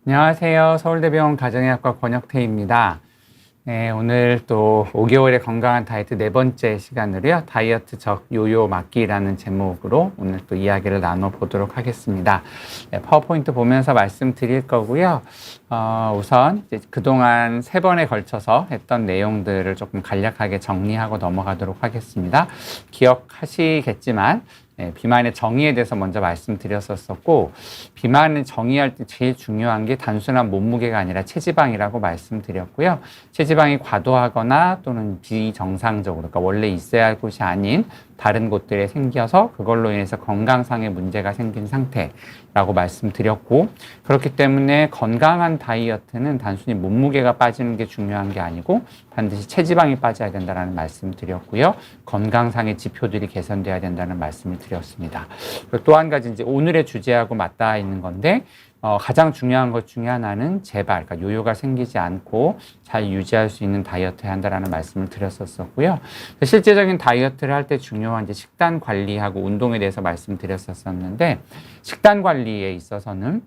안녕하세요. 서울대병원 가정의학과 권혁태입니다. 네, 오늘 또 5개월의 건강한 다이어트 네 번째 시간으로요. 다이어트 적 요요 막기라는 제목으로 오늘 또 이야기를 나눠보도록 하겠습니다. 네, 파워포인트 보면서 말씀드릴 거고요. 우선 이제 그동안 세 번에 걸쳐서 했던 내용들을 조금 간략하게 정리하고 넘어가도록 하겠습니다. 기억하시겠지만 비만의 정의에 대해서 먼저 말씀드렸었고, 비만을 정의할 때 제일 중요한 게 단순한 몸무게가 아니라 체지방이라고 말씀드렸고요. 체지방이 과도하거나 또는 비정상적으로, 그러니까 원래 있어야 할 곳이 아닌 다른 곳들에 생겨서 그걸로 인해서 건강상의 문제가 생긴 상태라고 말씀드렸고, 그렇기 때문에 건강한 다이어트는 단순히 몸무게가 빠지는 게 중요한 게 아니고 반드시 체지방이 빠져야 된다는 말씀을 드렸고요. 건강상의 지표들이 개선돼야 된다는 말씀을 드렸습니다. 또 한 가지 이제 오늘의 주제하고 맞닿아 있는 건데, 가장 중요한 것 중에 하나는 재발, 그러니까 요요가 생기지 않고 잘 유지할 수 있는 다이어트 해야 한다는 말씀을 드렸었고요. 실제적인 다이어트를 할 때 중요한 이제 식단 관리하고 운동에 대해서 말씀드렸었는데, 식단 관리에 있어서는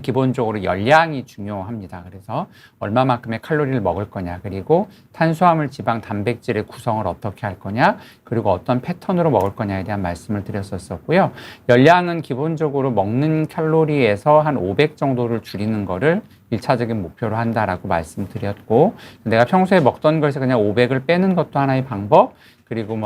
기본적으로 열량이 중요합니다. 그래서 얼마만큼의 칼로리를 먹을 거냐, 그리고 탄수화물, 지방, 단백질의 구성을 어떻게 할 거냐, 그리고 어떤 패턴으로 먹을 거냐에 대한 말씀을 드렸었고요. 열량은 기본적으로 먹는 칼로리에서 한 500 정도를 줄이는 거를 1차적인 목표로 한다라고 말씀드렸고, 내가 평소에 먹던 것에서 그냥 500을 빼는 것도 하나의 방법, 그리고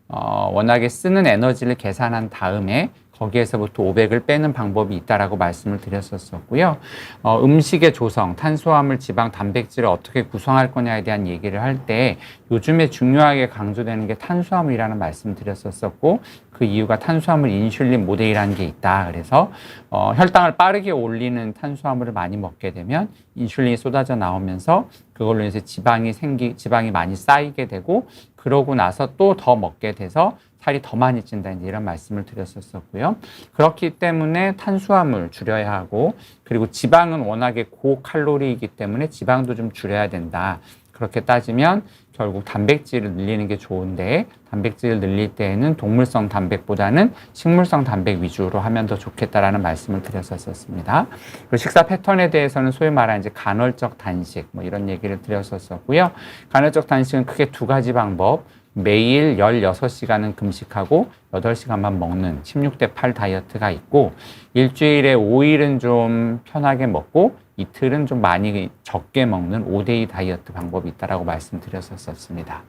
워낙에 쓰는 에너지를 계산한 다음에 거기에서부터 500을 빼는 방법이 있다라고 말씀을 드렸었고요. 음식의 조성, 탄수화물, 지방, 단백질을 어떻게 구성할 거냐에 대한 얘기를 할 때 요즘에 중요하게 강조되는 게 탄수화물이라는 말씀을 드렸었고, 그 이유가 탄수화물 인슐린 모델이라는 게 있다. 그래서 혈당을 빠르게 올리는 탄수화물을 많이 먹게 되면 인슐린이 쏟아져 나오면서 그걸로 인해서 지방이 많이 쌓이게 되고, 그러고 나서 또 더 먹게 돼서 살이 더 많이 찐다, 이런 말씀을 드렸었고요. 그렇기 때문에 탄수화물 줄여야 하고, 그리고 지방은 워낙에 고칼로리이기 때문에 지방도 좀 줄여야 된다. 그렇게 따지면 결국 단백질을 늘리는 게 좋은데, 단백질을 늘릴 때에는 동물성 단백보다는 식물성 단백 위주로 하면 더 좋겠다라는 말씀을 드렸었습니다. 그리고 식사 패턴에 대해서는 소위 말하는 이제 간헐적 단식, 이런 얘기를 드렸었고요. 간헐적 단식은 크게 두 가지 방법, 매일 16시간은 금식하고 8시간만 먹는 16대 8 다이어트가 있고, 일주일에 5일은 좀 편하게 먹고 이틀은 좀 많이 적게 먹는 5대2 다이어트 방법이 있다라고 말씀드렸었습니다.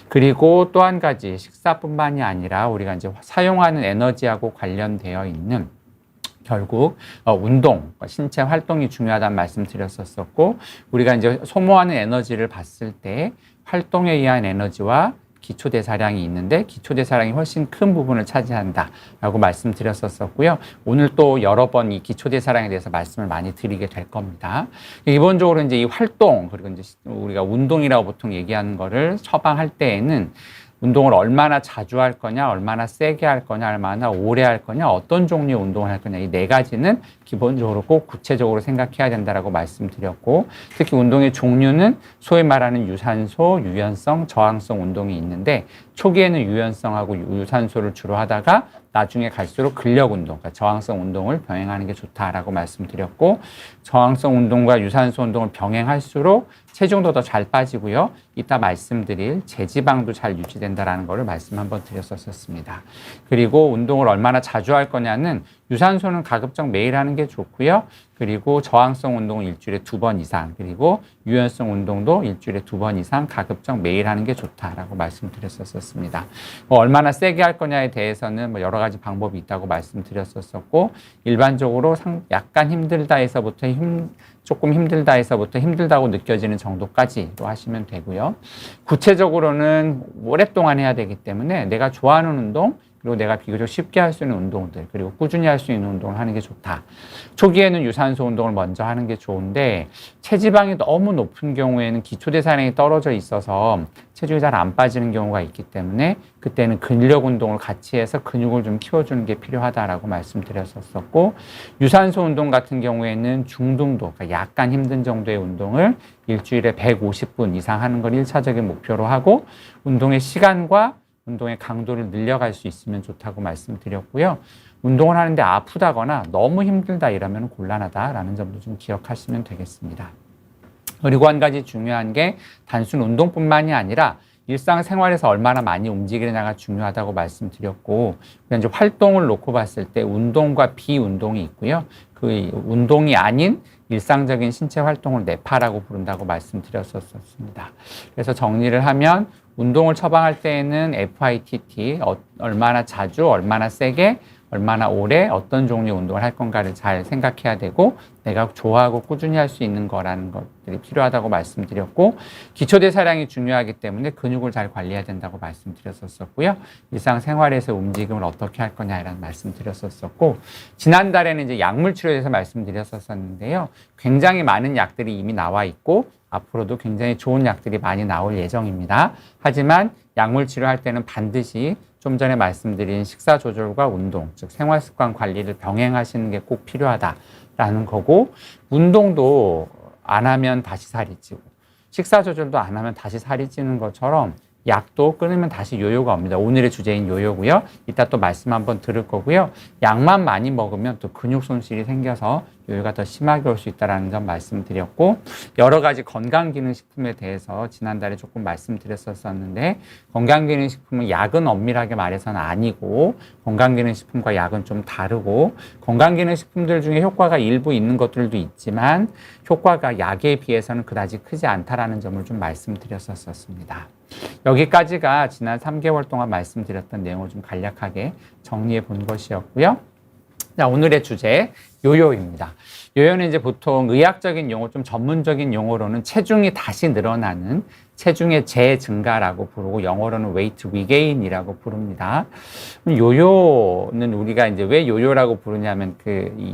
그리고 또 한 가지, 식사뿐만이 아니라 우리가 이제 사용하는 에너지하고 관련되어 있는 결국 운동, 신체 활동이 중요하다는 말씀드렸었고, 우리가 이제 소모하는 에너지를 봤을 때 활동에 의한 에너지와 기초대사량이 있는데 기초대사량이 훨씬 큰 부분을 차지한다라고 말씀드렸었고요. 오늘 또 여러 번 이 기초대사량에 대해서 말씀을 많이 드리게 될 겁니다. 기본적으로 이제 이 활동, 그리고 이제 우리가 운동이라고 보통 얘기하는 거를 처방할 때에는 운동을 얼마나 자주 할 거냐, 얼마나 세게 할 거냐, 얼마나 오래 할 거냐, 어떤 종류의 운동을 할 거냐, 이 네 가지는 기본적으로 꼭 구체적으로 생각해야 된다라고 말씀드렸고, 특히 운동의 종류는 소위 말하는 유산소, 유연성, 저항성 운동이 있는데, 초기에는 유연성하고 유산소를 주로 하다가 나중에 갈수록 근력 운동, 그러니까 저항성 운동을 병행하는 게 좋다라고 말씀드렸고, 저항성 운동과 유산소 운동을 병행할수록 체중도 더 잘 빠지고요. 이따 말씀드릴 제지방도 잘 유지된다라는 거를 말씀 한번 드렸었습니다. 그리고 운동을 얼마나 자주 할 거냐는 유산소는 가급적 매일 하는 게 좋고요. 그리고 저항성 운동은 일주일에 2번 이상, 그리고 유연성 운동도 일주일에 2번 이상 가급적 매일 하는 게 좋다라고 말씀드렸었습니다. 얼마나 세게 할 거냐에 대해서는 여러 가지 방법이 있다고 말씀드렸었고, 일반적으로 약간 힘들다에서부터 조금 힘들다에서부터 힘들다고 느껴지는 정도까지로 하시면 되고요. 구체적으로는 오랫동안 해야 되기 때문에 내가 좋아하는 운동, 그리고 내가 비교적 쉽게 할 수 있는 운동들, 그리고 꾸준히 할 수 있는 운동을 하는 게 좋다. 초기에는 유산소 운동을 먼저 하는 게 좋은데, 체지방이 너무 높은 경우에는 기초대사량이 떨어져 있어서 체중이 잘 안 빠지는 경우가 있기 때문에 그때는 근력 운동을 같이 해서 근육을 좀 키워주는 게 필요하다라고 말씀드렸었고, 유산소 운동 같은 경우에는 중등도, 그러니까 약간 힘든 정도의 운동을 일주일에 150분 이상 하는 걸 1차적인 목표로 하고, 운동의 시간과 운동의 강도를 늘려갈 수 있으면 좋다고 말씀드렸고요. 운동을 하는데 아프다거나 너무 힘들다 이러면 곤란하다라는 점도 좀 기억하시면 되겠습니다. 그리고 한 가지 중요한 게 단순 운동뿐만이 아니라 일상생활에서 얼마나 많이 움직이느냐가 중요하다고 말씀드렸고, 이제 활동을 놓고 봤을 때 운동과 비운동이 있고요. 그 운동이 아닌 일상적인 신체 활동을 뇌파라고 부른다고 말씀드렸었습니다. 그래서 정리를 하면 운동을 처방할 때에는 FITT, 얼마나 자주, 얼마나 세게, 얼마나 오래 어떤 종류의 운동을 할 건가를 잘 생각해야 되고, 내가 좋아하고 꾸준히 할 수 있는 거라는 것들이 필요하다고 말씀드렸고, 기초대사량이 중요하기 때문에 근육을 잘 관리해야 된다고 말씀드렸었고요. 일상생활에서 움직임을 어떻게 할 거냐라는 말씀드렸었고, 지난달에는 이제 약물치료에 대해서 말씀드렸었는데요. 굉장히 많은 약들이 이미 나와 있고 앞으로도 굉장히 좋은 약들이 많이 나올 예정입니다. 하지만 약물 치료할 때는 반드시 좀 전에 말씀드린 식사 조절과 운동, 즉 생활습관 관리를 병행하시는 게 꼭 필요하다라는 거고, 운동도 안 하면 다시 살이 찌고 식사 조절도 안 하면 다시 살이 찌는 것처럼 약도 끊으면 다시 요요가 옵니다. 오늘의 주제인 요요고요. 이따 또 말씀 한번 들을 거고요. 약만 많이 먹으면 또 근육 손실이 생겨서 요요가 더 심하게 올 수 있다는 점 말씀드렸고, 여러 가지 건강기능식품에 대해서 지난달에 조금 말씀드렸었는데, 건강기능식품은 약은 엄밀하게 말해서는 아니고 건강기능식품과 약은 좀 다르고, 건강기능식품들 중에 효과가 일부 있는 것들도 있지만 효과가 약에 비해서는 그다지 크지 않다라는 점을 좀 말씀드렸었습니다. 여기까지가 지난 3개월 동안 말씀드렸던 내용을 좀 간략하게 정리해 본 것이었고요. 자, 오늘의 주제, 요요입니다. 요요는 이제 보통 의학적인 용어, 좀 전문적인 용어로는 체중이 다시 늘어나는 체중의 재증가라고 부르고, 영어로는 weight regain이라고 부릅니다. 요요는 우리가 이제 왜 요요라고 부르냐면,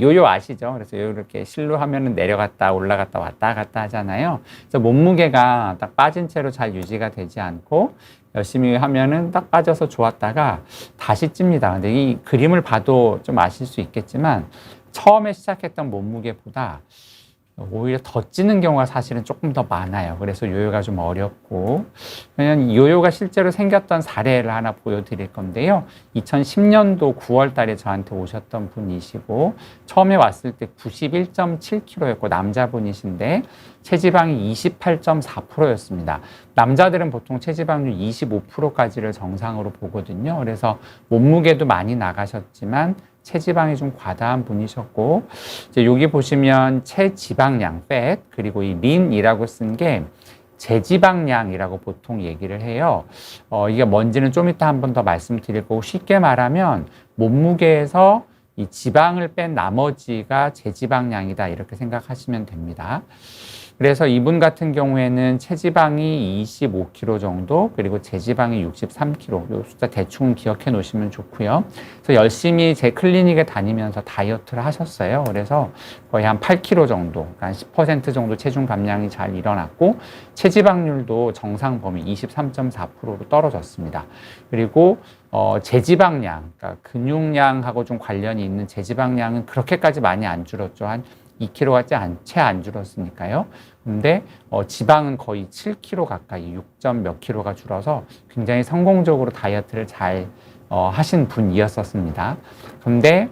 요요 아시죠? 그래서 요요를 이렇게 실로 하면은 내려갔다 올라갔다 왔다 갔다 하잖아요. 그래서 몸무게가 딱 빠진 채로 잘 유지가 되지 않고 열심히 하면은 딱 빠져서 좋았다가 다시 찝니다. 근데 이 그림을 봐도 좀 아실 수 있겠지만, 처음에 시작했던 몸무게보다 오히려 더 찌는 경우가 사실은 조금 더 많아요. 그래서 요요가 좀 어렵고, 그냥 요요가 실제로 생겼던 사례를 하나 보여드릴 건데요. 2010년도 9월 달에 저한테 오셨던 분이시고, 처음에 왔을 때 91.7kg였고 남자분이신데 체지방이 28.4%였습니다. 남자들은 보통 체지방률 25%까지를 정상으로 보거든요. 그래서 몸무게도 많이 나가셨지만 체지방이 좀 과다한 분이셨고, 이제 여기 보시면 체지방량, fat, 그리고 이 lean이라고 쓴 게 제지방량이라고 보통 얘기를 해요. 이게 뭔지는 좀 이따 한 번 더 말씀드릴 거고, 쉽게 말하면 몸무게에서 이 지방을 뺀 나머지가 제지방량이다, 이렇게 생각하시면 됩니다. 그래서 이분 같은 경우에는 체지방이 25kg 정도, 그리고 제지방이 63kg, 이 숫자 대충 기억해 놓으시면 좋고요. 그래서 열심히 제 클리닉에 다니면서 다이어트를 하셨어요. 그래서 거의 한 8kg 정도, 한 10% 정도 체중 감량이 잘 일어났고, 체지방률도 정상 범위 23.4%로 떨어졌습니다. 그리고 제지방량, 그러니까 근육량하고 좀 관련이 있는 제지방량은 그렇게까지 많이 안 줄었죠. 한 2kg가 채 안 줄었으니까요. 근데 지방은 거의 7kg 가까이, 6점 몇 킬로가 줄어서 굉장히 성공적으로 다이어트를 잘 하신 분이었었습니다. 근데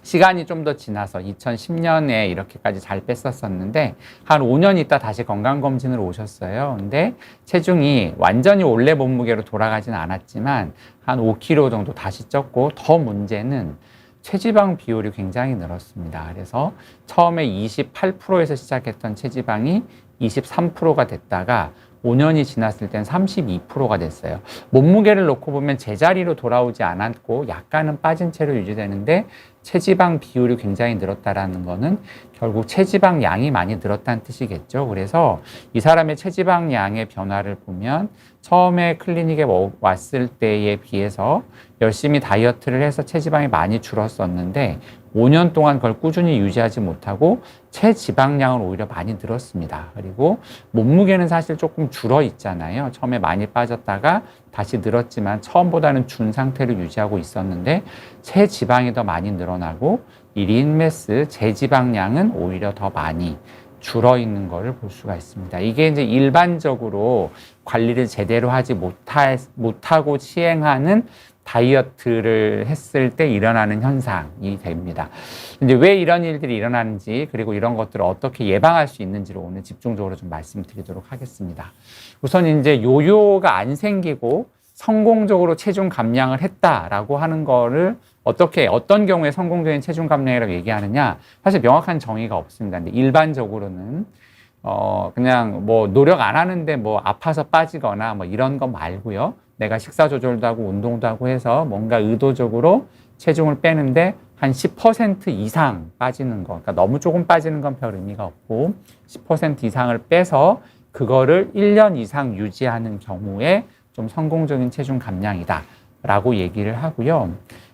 시간이 좀 더 지나서 2010년에 이렇게까지 잘 뺐었는데 한 5년 있다 다시 건강검진으로 오셨어요. 근데 체중이 완전히 원래 몸무게로 돌아가지는 않았지만 한 5kg 정도 다시 쪘고, 더 문제는 체지방 비율이 굉장히 늘었습니다. 그래서 처음에 28%에서 시작했던 체지방이 23%가 됐다가 5년이 지났을 땐 32%가 됐어요. 몸무게를 놓고 보면 제자리로 돌아오지 않았고 약간은 빠진 채로 유지되는데, 체지방 비율이 굉장히 늘었다라는 거는 결국 체지방 양이 많이 늘었다는 뜻이겠죠. 그래서 이 사람의 체지방 양의 변화를 보면 처음에 클리닉에 왔을 때에 비해서 열심히 다이어트를 해서 체지방이 많이 줄었었는데 5년 동안 그걸 꾸준히 유지하지 못하고 체지방량은 오히려 많이 늘었습니다. 그리고 몸무게는 사실 조금 줄어 있잖아요. 처음에 많이 빠졌다가 다시 늘었지만 처음보다는 준 상태로 유지하고 있었는데 체지방이 더 많이 늘어나고 이 린매스, 제지방량은 오히려 더 많이 줄어 있는 것을 볼 수가 있습니다. 이게 이제 일반적으로 관리를 제대로 하지 못하고 시행하는 다이어트를 했을 때 일어나는 현상이 됩니다. 이제 왜 이런 일들이 일어나는지 그리고 이런 것들을 어떻게 예방할 수 있는지를 오늘 집중적으로 좀 말씀드리도록 하겠습니다. 우선 이제 요요가 안 생기고 성공적으로 체중 감량을 했다라고 하는 거를 어떤 경우에 성공적인 체중 감량이라고 얘기하느냐, 사실 명확한 정의가 없습니다. 근데 일반적으로는 그냥 뭐 노력 안 하는데 뭐 아파서 빠지거나 뭐 이런 거 말고요. 내가 식사 조절도 하고 운동도 하고 해서 뭔가 의도적으로 체중을 빼는데 한 10% 이상 빠지는 거, 그러니까 너무 조금 빠지는 건 별 의미가 없고 10% 이상을 빼서 그거를 1년 이상 유지하는 경우에 좀 성공적인 체중 감량이다 라고 얘기를 하고요.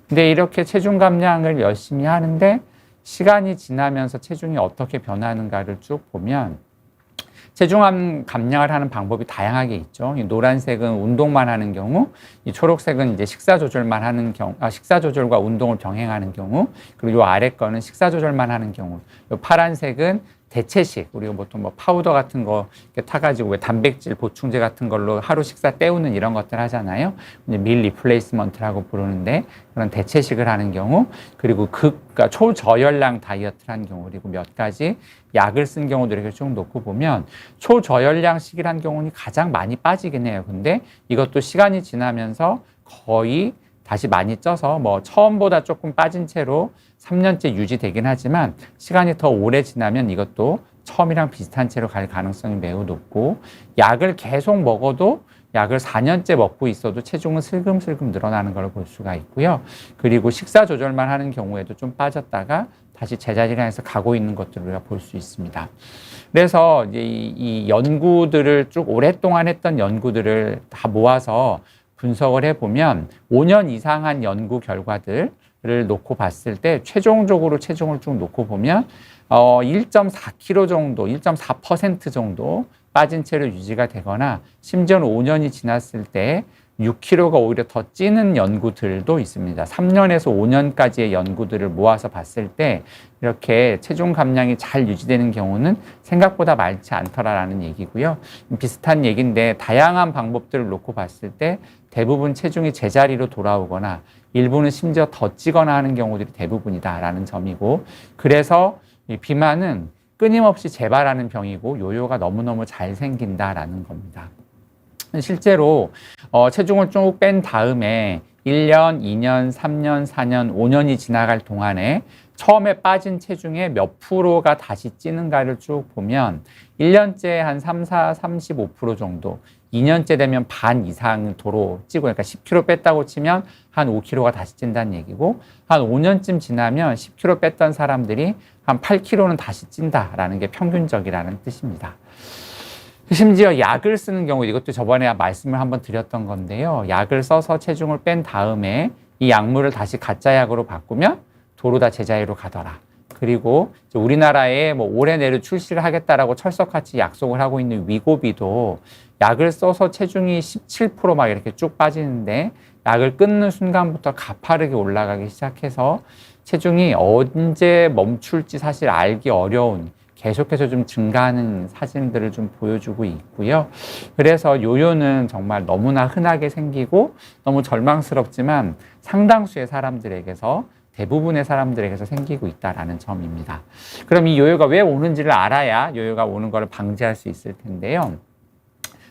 근데 이렇게 체중 감량을 열심히 하는데 시간이 지나면서 체중이 어떻게 변하는가를 쭉 보면 체중 감량을 하는 방법이 다양하게 있죠. 이 노란색은 운동만 하는 경우, 이 초록색은 이제 식사 조절만 하는 경우, 식사 조절과 운동을 병행하는 경우, 그리고 이 아래 거는 식사 조절만 하는 경우, 이 파란색은 대체식, 우리가 보통 뭐 파우더 같은 거 이렇게 타가지고 왜 단백질 보충제 같은 걸로 하루 식사 때우는 이런 것들 하잖아요. 이제 밀 리플레이스먼트라고 부르는데 그런 대체식을 하는 경우, 그리고 그러니까 초저열량 다이어트를 하는 경우, 그리고 몇 가지 약을 쓴 경우도 이렇게 쭉 놓고 보면 초저열량식을 한 경우는 가장 많이 빠지긴 해요. 근데 이것도 시간이 지나면서 거의 다시 많이 쪄서 뭐 처음보다 조금 빠진 채로 3년째 유지되긴 하지만 시간이 더 오래 지나면 이것도 처음이랑 비슷한 채로 갈 가능성이 매우 높고, 약을 계속 먹어도 약을 4년째 먹고 있어도 체중은 슬금슬금 늘어나는 걸 볼 수가 있고요. 그리고 식사 조절만 하는 경우에도 좀 빠졌다가 다시 제자리를 향해서 가고 있는 것들을 우리가 볼 수 있습니다. 그래서 이제 이 연구들을 쭉 오랫동안 했던 연구들을 다 모아서 분석을 해보면 5년 이상 한 연구 결과들을 놓고 봤을 때 최종적으로 체중을 쭉 놓고 보면 1.4kg 정도, 1.4% 정도 빠진 채로 유지가 되거나 심지어는 5년이 지났을 때 6kg가 오히려 더 찌는 연구들도 있습니다. 3년에서 5년까지의 연구들을 모아서 봤을 때 이렇게 체중 감량이 잘 유지되는 경우는 생각보다 많지 않더라라는 얘기고요. 비슷한 얘기인데 다양한 방법들을 놓고 봤을 때 대부분 체중이 제자리로 돌아오거나 일부는 심지어 더 찌거나 하는 경우들이 대부분이다라는 점이고, 그래서 이 비만은 끊임없이 재발하는 병이고 요요가 너무너무 잘 생긴다라는 겁니다. 실제로 체중을 쭉 뺀 다음에 1년, 2년, 3년, 4년, 5년이 지나갈 동안에 처음에 빠진 체중의 몇 프로가 다시 찌는가를 쭉 보면 1년째 한 35% 정도, 2년째 되면 반 이상 도로 찌고, 그러니까 10kg 뺐다고 치면 한 5kg가 다시 찐다는 얘기고, 한 5년쯤 지나면 10kg 뺐던 사람들이 한 8kg는 다시 찐다라는 게 평균적이라는 뜻입니다. 심지어 약을 쓰는 경우, 이것도 저번에 말씀을 한번 드렸던 건데요. 약을 써서 체중을 뺀 다음에 이 약물을 다시 가짜 약으로 바꾸면 도로 다 제자리로 가더라. 그리고 우리나라에 뭐 올해 내로 출시를 하겠다라고 철석같이 약속을 하고 있는 위고비도 약을 써서 체중이 17% 막 이렇게 쭉 빠지는데 약을 끊는 순간부터 가파르게 올라가기 시작해서 체중이 언제 멈출지 사실 알기 어려운, 계속해서 좀 증가하는 사진들을 좀 보여주고 있고요. 그래서 요요는 정말 너무나 흔하게 생기고 너무 절망스럽지만 상당수의 사람들에게서, 대부분의 사람들에게서 생기고 있다는 점입니다. 그럼 이 요요가 왜 오는지를 알아야 요요가 오는 것을 방지할 수 있을 텐데요.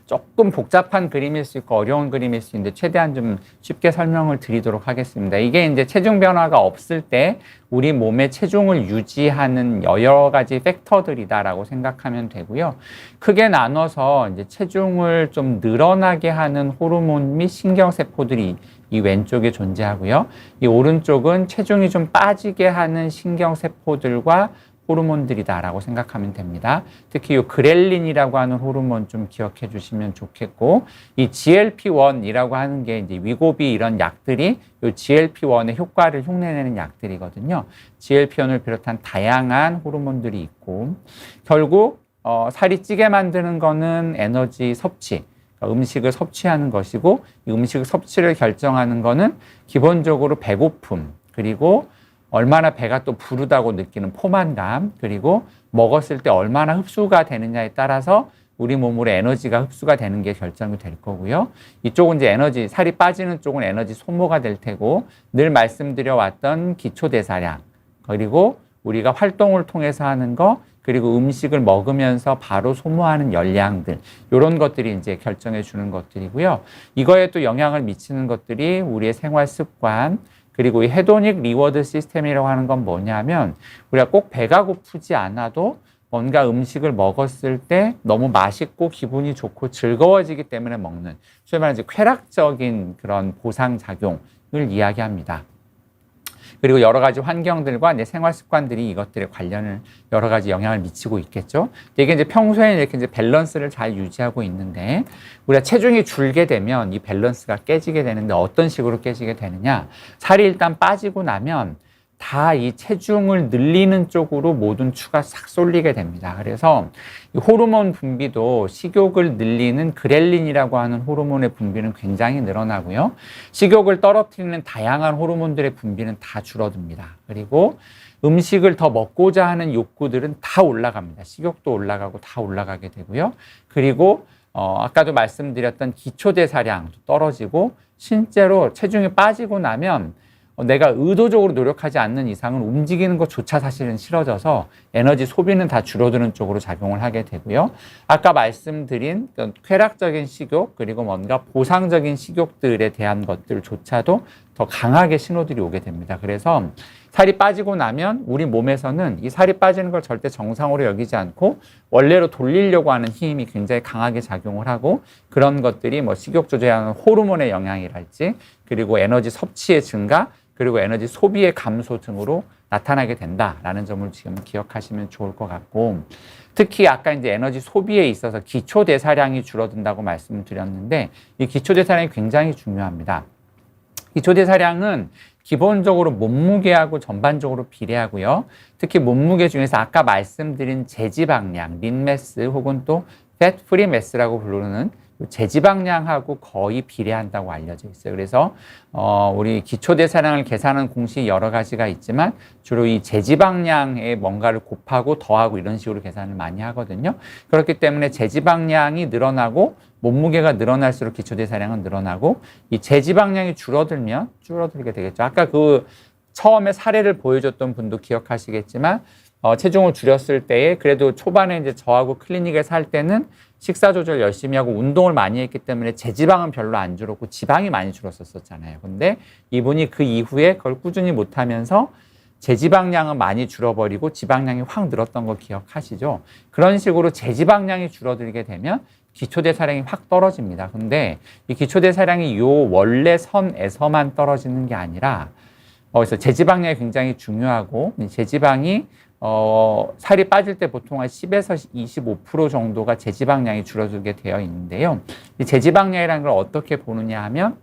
조금 복잡한 그림일 수 있고 어려운 그림일 수 있는데 최대한 좀 쉽게 설명을 드리도록 하겠습니다. 이게 이제 체중 변화가 없을 때 우리 몸의 체중을 유지하는 여러 가지 팩터들이다라고 생각하면 되고요. 크게 나눠서 이제 체중을 좀 늘어나게 하는 호르몬 및 신경세포들이 이 왼쪽에 존재하고요. 이 오른쪽은 체중이 좀 빠지게 하는 신경세포들과 호르몬들이다라고 생각하면 됩니다. 특히 이 그렐린이라고 하는 호르몬 좀 기억해 주시면 좋겠고, 이 GLP-1이라고 하는 게 이제 위고비 이런 약들이 이 GLP-1의 효과를 흉내내는 약들이거든요. GLP-1을 비롯한 다양한 호르몬들이 있고, 결국 살이 찌게 만드는 거는 에너지 섭취, 그러니까 음식을 섭취하는 것이고, 이 음식 섭취를 결정하는 거는 기본적으로 배고픔, 그리고 얼마나 배가 또 부르다고 느끼는 포만감, 그리고 먹었을 때 얼마나 흡수가 되느냐에 따라서 우리 몸으로 에너지가 흡수가 되는 게 결정이 될 거고요. 이쪽은 이제 에너지, 살이 빠지는 쪽은 에너지 소모가 될 테고, 늘 말씀드려 왔던 기초대사량, 그리고 우리가 활동을 통해서 하는 거, 그리고 음식을 먹으면서 바로 소모하는 열량들, 이런 것들이 이제 결정해 주는 것들이고요. 이거에 또 영향을 미치는 것들이 우리의 생활 습관, 그리고 이 헤도닉 리워드 시스템이라고 하는 건 뭐냐면, 우리가 꼭 배가 고프지 않아도 뭔가 음식을 먹었을 때 너무 맛있고 기분이 좋고 즐거워지기 때문에 먹는, 소위 말하는 쾌락적인 그런 보상작용을 이야기합니다. 그리고 여러 가지 환경들과 내 생활 습관들이 이것들에 관련을 여러 가지 영향을 미치고 있겠죠. 이게 이제 평소에 이렇게 이제 밸런스를 잘 유지하고 있는데, 우리가 체중이 줄게 되면 이 밸런스가 깨지게 되는데, 어떤 식으로 깨지게 되느냐? 살이 일단 빠지고 나면 다 이 체중을 늘리는 쪽으로 모든 추가 싹 쏠리게 됩니다. 그래서 이 호르몬 분비도 식욕을 늘리는 그렐린이라고 하는 호르몬의 분비는 굉장히 늘어나고요. 식욕을 떨어뜨리는 다양한 호르몬들의 분비는 다 줄어듭니다. 그리고 음식을 더 먹고자 하는 욕구들은 다 올라갑니다. 식욕도 올라가고 다 올라가게 되고요. 그리고 아까도 말씀드렸던 기초대사량도 떨어지고, 실제로 체중이 빠지고 나면 내가 의도적으로 노력하지 않는 이상은 움직이는 것조차 사실은 싫어져서 에너지 소비는 다 줄어드는 쪽으로 작용을 하게 되고요. 아까 말씀드린 쾌락적인 식욕, 그리고 뭔가 보상적인 식욕들에 대한 것들조차도 더 강하게 신호들이 오게 됩니다. 그래서 살이 빠지고 나면 우리 몸에서는 이 살이 빠지는 걸 절대 정상으로 여기지 않고 원래로 돌리려고 하는 힘이 굉장히 강하게 작용을 하고, 그런 것들이 뭐 식욕 조절하는 호르몬의 영향이랄지, 그리고 에너지 섭취의 증가, 그리고 에너지 소비의 감소 등으로 나타나게 된다라는 점을 지금 기억하시면 좋을 것 같고, 특히 아까 이제 에너지 소비에 있어서 기초대사량이 줄어든다고 말씀을 드렸는데, 이 기초대사량이 굉장히 중요합니다. 기초대사량은 기본적으로 몸무게하고 전반적으로 비례하고요. 특히 몸무게 중에서 아까 말씀드린 제지방량, 린매스 혹은 또 fat free mass라고 부르는 제지방량하고 거의 비례한다고 알려져 있어요. 그래서 우리 기초대사량을 계산하는 공식이 여러 가지가 있지만 주로 이 제지방량에 뭔가를 곱하고 더하고 이런 식으로 계산을 많이 하거든요. 그렇기 때문에 제지방량이 늘어나고 몸무게가 늘어날수록 기초대사량은 늘어나고, 이 제지방량이 줄어들면 줄어들게 되겠죠. 아까 그 처음에 사례를 보여줬던 분도 기억하시겠지만 체중을 줄였을 때에 그래도 초반에 이제 저하고 클리닉에서 할 때는 식사 조절 열심히 하고 운동을 많이 했기 때문에 제지방은 별로 안 줄었고 지방이 많이 줄었었잖아요. 근데 이분이 그 이후에 그걸 꾸준히 못하면서 제지방량은 많이 줄어버리고 지방량이 확 늘었던 거 기억하시죠? 그런 식으로 제지방량이 줄어들게 되면 기초대사량이 확 떨어집니다. 근데 이 기초대사량이 요 원래 선에서만 떨어지는 게 아니라, 그래서 제지방량이 굉장히 중요하고, 제지방이 살이 빠질 때 보통 한 10에서 25% 정도가 제지방량이 줄어들게 되어 있는데요. 이 제지방량이라는 걸 어떻게 보느냐 하면,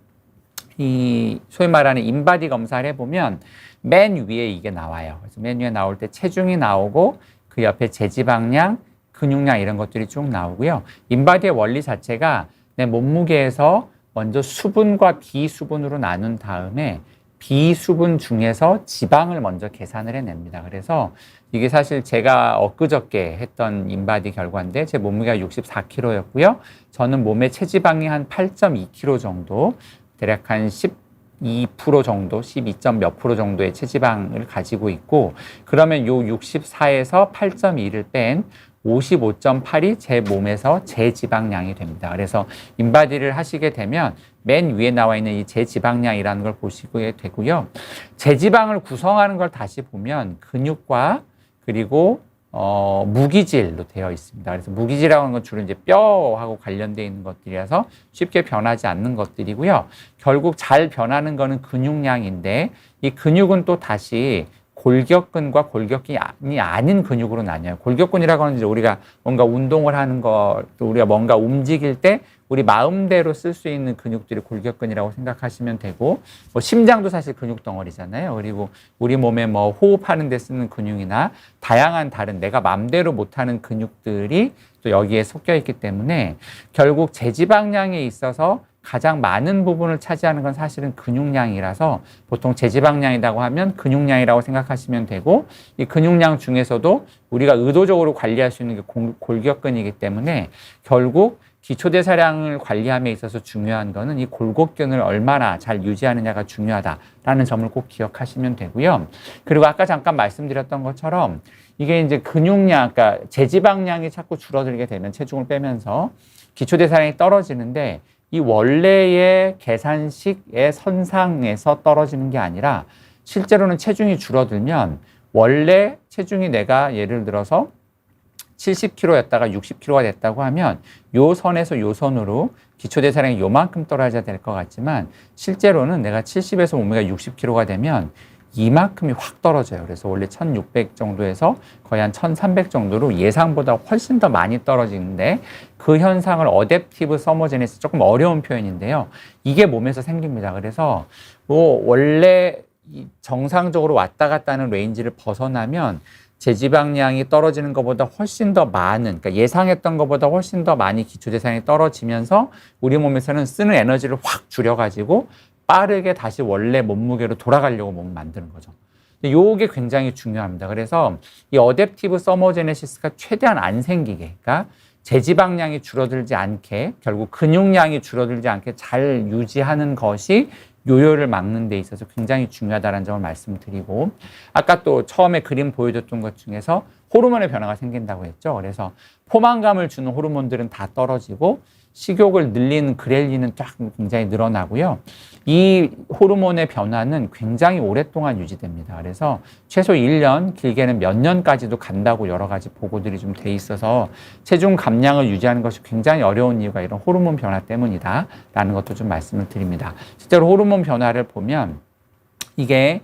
이 소위 말하는 인바디 검사를 해보면 맨 위에 이게 나와요. 그래서 맨 위에 나올 때 체중이 나오고 그 옆에 제지방량, 근육량 이런 것들이 쭉 나오고요. 인바디의 원리 자체가 내 몸무게에서 먼저 수분과 비수분으로 나눈 다음에 비수분 중에서 지방을 먼저 계산을 해냅니다. 그래서 이게 사실 제가 엊그저께 했던 인바디 결과인데, 제 몸무게가 64kg였고요. 저는 몸의 체지방이 한 8.2kg 정도, 대략 한 12% 정도, 12점 몇 프로 정도의 체지방을 가지고 있고, 그러면 요 64에서 8.2를 뺀 55.8이 제 몸에서 제 지방량이 됩니다. 그래서 인바디를 하시게 되면 맨 위에 나와 있는 이 제 지방량이라는 걸 보시게 되고요. 제 지방을 구성하는 걸 다시 보면 근육과 그리고 무기질로 되어 있습니다. 그래서 무기질이라고 하는 건 주로 이제 뼈하고 관련되어 있는 것들이라서 쉽게 변하지 않는 것들이고요. 결국 잘 변하는 거는 근육량인데, 이 근육은 또 다시 골격근과 골격근이 아닌 근육으로 나뉘어요. 골격근이라고 하는 이제 우리가 뭔가 운동을 하는 거, 또 우리가 뭔가 움직일 때 우리 마음대로 쓸 수 있는 근육들이 골격근이라고 생각하시면 되고, 뭐 심장도 사실 근육 덩어리잖아요. 그리고 우리 몸에 뭐 호흡하는 데 쓰는 근육이나 다양한 다른 내가 마음대로 못하는 근육들이 또 여기에 섞여 있기 때문에 결국 제지방량에 있어서 가장 많은 부분을 차지하는 건 사실은 근육량이라서 보통 제지방량이라고 하면 근육량이라고 생각하시면 되고, 이 근육량 중에서도 우리가 의도적으로 관리할 수 있는 게 골격근이기 때문에 결국 기초대사량을 관리함에 있어서 중요한 거는 이 골격근을 얼마나 잘 유지하느냐가 중요하다라는 점을 꼭 기억하시면 되고요. 그리고 아까 잠깐 말씀드렸던 것처럼 이게 이제 근육량, 그러니까 제지방량이 자꾸 줄어들게 되면 체중을 빼면서 기초대사량이 떨어지는데, 이 원래의 계산식의 선상에서 떨어지는 게 아니라 실제로는 체중이 줄어들면 원래 체중이 내가 예를 들어서 70kg였다가 60kg가 됐다고 하면 요 선에서 요 선으로 기초대사량이 요만큼 떨어져야 될 것 같지만 실제로는 내가 70에서 몸무게가 60kg가 되면 이만큼이 확 떨어져요. 그래서 원래 1600 정도에서 거의 한 1300 정도로 예상보다 훨씬 더 많이 떨어지는데, 그 현상을 어댑티브 서머제네시스, 조금 어려운 표현인데요. 이게 몸에서 생깁니다. 그래서 뭐 원래 정상적으로 왔다 갔다 하는 레인지를 벗어나면 제지방량이 떨어지는 것보다 훨씬 더 많은, 그러니까 예상했던 것보다 훨씬 더 많이 기초대사량이 떨어지면서 우리 몸에서는 쓰는 에너지를 확 줄여가지고 빠르게 다시 원래 몸무게로 돌아가려고 몸을 만드는 거죠. 이게 굉장히 중요합니다. 그래서 이 어댑티브 서머제네시스가 최대한 안 생기게, 그러니까 제지방량이 줄어들지 않게, 결국 근육량이 줄어들지 않게 잘 유지하는 것이 요요를 막는 데 있어서 굉장히 중요하다는 점을 말씀드리고, 아까 또 처음에 그림 보여줬던 것 중에서 호르몬의 변화가 생긴다고 했죠. 그래서 포만감을 주는 호르몬들은 다 떨어지고 식욕을 늘리는 그렐린은 쫙 굉장히 늘어나고요. 이 호르몬의 변화는 굉장히 오랫동안 유지됩니다. 그래서 최소 1년, 길게는 몇 년까지도 간다고 여러 가지 보고들이 좀 돼 있어서 체중 감량을 유지하는 것이 굉장히 어려운 이유가 이런 호르몬 변화 때문이다라는 것도 좀 말씀을 드립니다. 실제로 호르몬 변화를 보면 이게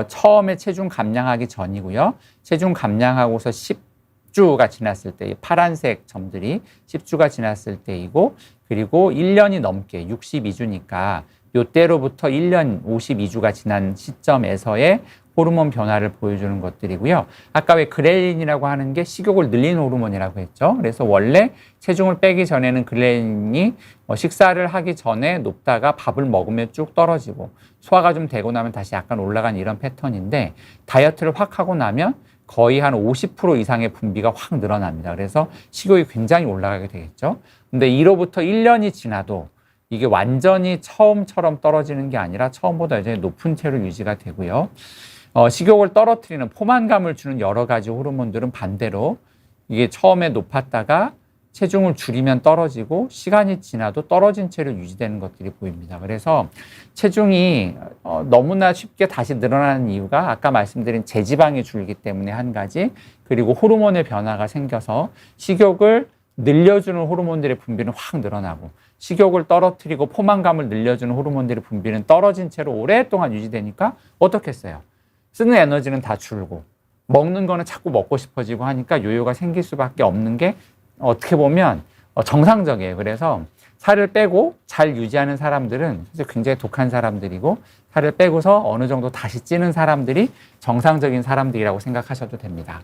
처음에 체중 감량하기 전이고요. 체중 감량하고서 10주가 지났을 때, 파란색 점들이 10주가 지났을 때이고, 그리고 1년이 넘게 62주니까 요때로부터 1년 52주가 지난 시점에서의 호르몬 변화를 보여주는 것들이고요. 아까 왜 그렐린이라고 하는 게 식욕을 늘리는 호르몬이라고 했죠. 그래서 원래 체중을 빼기 전에는 그렐린이 식사를 하기 전에 높다가 밥을 먹으면 쭉 떨어지고 소화가 좀 되고 나면 다시 약간 올라가는 이런 패턴인데, 다이어트를 확 하고 나면 거의 한 50% 이상의 분비가 확 늘어납니다. 그래서 식욕이 굉장히 올라가게 되겠죠. 근데 이로부터 1년이 지나도 이게 완전히 처음처럼 떨어지는 게 아니라 처음보다 여전히 높은 채로 유지가 되고요. 식욕을 떨어뜨리는, 포만감을 주는 여러 가지 호르몬들은 반대로 이게 처음에 높았다가 체중을 줄이면 떨어지고 시간이 지나도 떨어진 채로 유지되는 것들이 보입니다. 그래서 체중이 너무나 쉽게 다시 늘어나는 이유가 아까 말씀드린 제지방이 줄기 때문에 한 가지, 그리고 호르몬의 변화가 생겨서 식욕을 늘려주는 호르몬들의 분비는 확 늘어나고 식욕을 떨어뜨리고 포만감을 늘려주는 호르몬들의 분비는 떨어진 채로 오랫동안 유지되니까 어떻겠어요? 쓰는 에너지는 다 줄고 먹는 거는 자꾸 먹고 싶어지고 하니까 요요가 생길 수밖에 없는 게 어떻게 보면 정상적이에요. 그래서 살을 빼고 잘 유지하는 사람들은 사실 굉장히 독한 사람들이고, 살을 빼고서 어느 정도 다시 찌는 사람들이 정상적인 사람들이라고 생각하셔도 됩니다.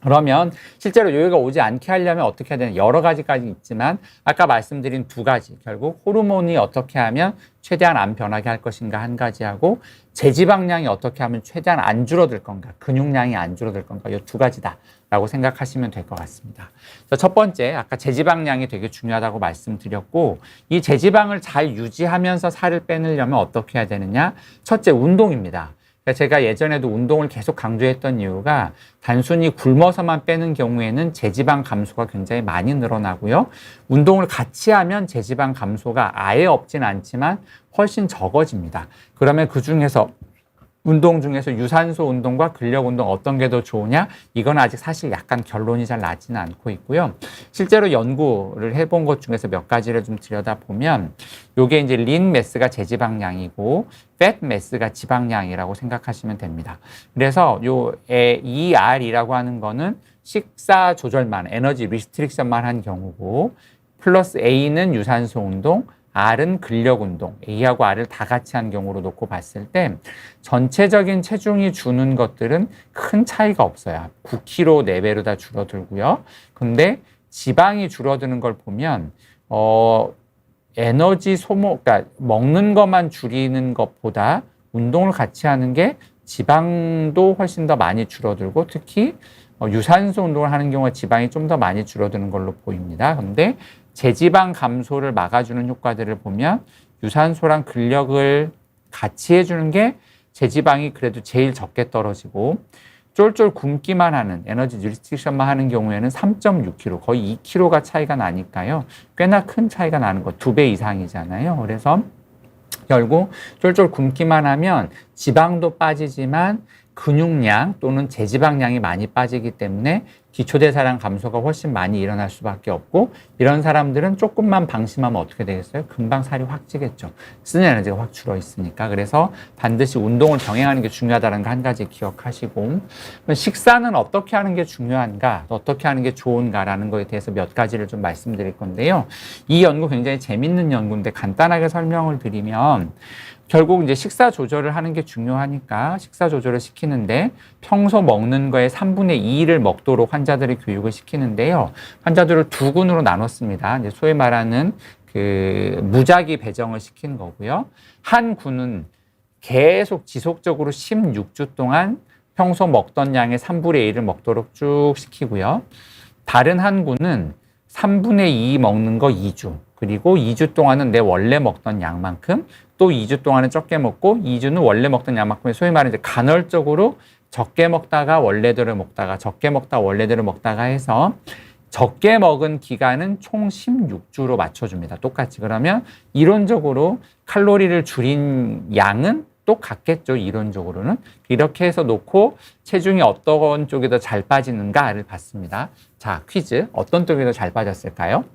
그러면 실제로 요요가 오지 않게 하려면 어떻게 해야 되나, 여러 가지까지 있지만 아까 말씀드린 두 가지, 결국 호르몬이 어떻게 하면 최대한 안 변하게 할 것인가 한 가지하고, 제지방량이 어떻게 하면 최대한 안 줄어들 건가, 근육량이 안 줄어들 건가, 이 두 가지다라고 생각하시면 될 것 같습니다. 첫 번째, 아까 제지방량이 되게 중요하다고 말씀드렸고, 이 제지방을 잘 유지하면서 살을 빼려면 어떻게 해야 되느냐, 첫째 운동입니다. 제가 예전에도 운동을 계속 강조했던 이유가 단순히 굶어서만 빼는 경우에는 제지방 감소가 굉장히 많이 늘어나고요. 운동을 같이 하면 제지방 감소가 아예 없진 않지만 훨씬 적어집니다. 그러면 그 중에서 운동 중에서 유산소 운동과 근력 운동 어떤 게 더 좋으냐? 이건 아직 사실 약간 결론이 잘 나지는 않고 있고요. 실제로 연구를 해본 것 중에서 몇 가지를 좀 들여다보면 요게 이제 린 매스가 제지방량이고 팻 매스가 지방량이라고 생각하시면 됩니다. 그래서 요 ER이라고 하는 거는 식사 조절만, 에너지 리스트릭션만 한 경우고, 플러스 A는 유산소 운동, R은 근력 운동, A하고 R을 다 같이 한 경우로 놓고 봤을 때 전체적인 체중이 주는 것들은 큰 차이가 없어요. 9kg 4배로 다 줄어들고요. 근데 지방이 줄어드는 걸 보면 에너지 소모, 그러니까 먹는 것만 줄이는 것보다 운동을 같이 하는 게 지방도 훨씬 더 많이 줄어들고 특히 유산소 운동을 하는 경우에 지방이 좀 더 많이 줄어드는 걸로 보입니다. 그런데 제지방 감소를 막아주는 효과들을 보면 유산소랑 근력을 같이 해주는 게 제지방이 그래도 제일 적게 떨어지고 쫄쫄 굶기만 하는 에너지 리스트릭션만 하는 경우에는 3.6kg 거의 2kg가 차이가 나니까요. 꽤나 큰 차이가 나는 거 2배 이상이잖아요. 그래서 결국 쫄쫄 굶기만 하면 지방도 빠지지만 근육량 또는 제지방량이 많이 빠지기 때문에 기초대사량 감소가 훨씬 많이 일어날 수밖에 없고 이런 사람들은 조금만 방심하면 어떻게 되겠어요? 금방 살이 확 찌겠죠. 쓰는 에너지가 확 줄어 있으니까. 그래서 반드시 운동을 병행하는 게 중요하다는 거 한 가지 기억하시고 식사는 어떻게 하는 게 중요한가? 어떻게 하는 게 좋은가라는 거에 대해서 몇 가지를 좀 말씀드릴 건데요. 이 연구 굉장히 재밌는 연구인데 간단하게 설명을 드리면 결국 이제 식사 조절을 하는 게 중요하니까 식사 조절을 시키는데 평소 먹는 거의 3분의 2를 먹도록 환자들이 교육을 시키는데요. 환자들을 두 군으로 나눴습니다. 이제 소위 말하는 그 무작위 배정을 시킨 거고요. 한 군은 계속 지속적으로 16주 동안 평소 먹던 양의 3분의 1을 먹도록 쭉 시키고요. 다른 한 군은 3분의 2 먹는 거 2주, 그리고 2주 동안은 내 원래 먹던 양만큼, 또 2주 동안은 적게 먹고 2주는 원래 먹던 양만큼, 소위 말해 이제 간헐적으로 적게 먹다가 원래대로 먹다가 적게 먹다가 원래대로 먹다가 해서 적게 먹은 기간은 총 16주로 맞춰줍니다. 똑같이. 그러면 이론적으로 칼로리를 줄인 양은 똑같겠죠. 이론적으로는. 이렇게 해서 놓고 체중이 어떤 쪽이 더 잘 빠지는가를 봤습니다. 자, 퀴즈. 어떤 쪽이 더 잘 빠졌을까요?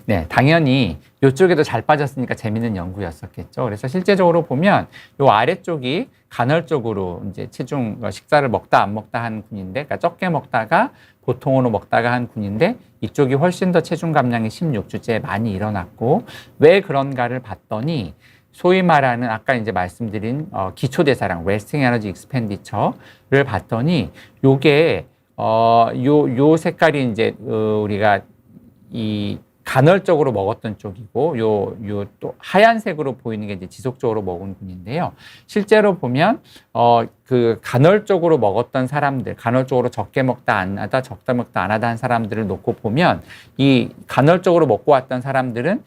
네, 당연히 이쪽에도 잘 빠졌으니까 재밌는 연구였었겠죠. 그래서 실제적으로 보면 이 아래쪽이 간헐적으로 이제 체중 식사를 먹다 안 먹다 한 군인데, 그러니까 적게 먹다가 보통으로 먹다가 한 군인데 이쪽이 훨씬 더 체중 감량이 16주째 많이 일어났고 왜 그런가를 봤더니 소위 말하는 아까 이제 말씀드린 기초대사량 (resting energy expenditure)를 봤더니 요게 요 색깔이 이제 우리가 이 간헐적으로 먹었던 쪽이고 요 또 하얀색으로 보이는 게 이제 지속적으로 먹은 군인데요. 실제로 보면 그 간헐적으로 먹었던 사람들, 간헐적으로 적게 먹다 안 하다, 적다 먹다 안 하다 한 사람들을 놓고 보면 이 간헐적으로 먹고 왔던 사람들은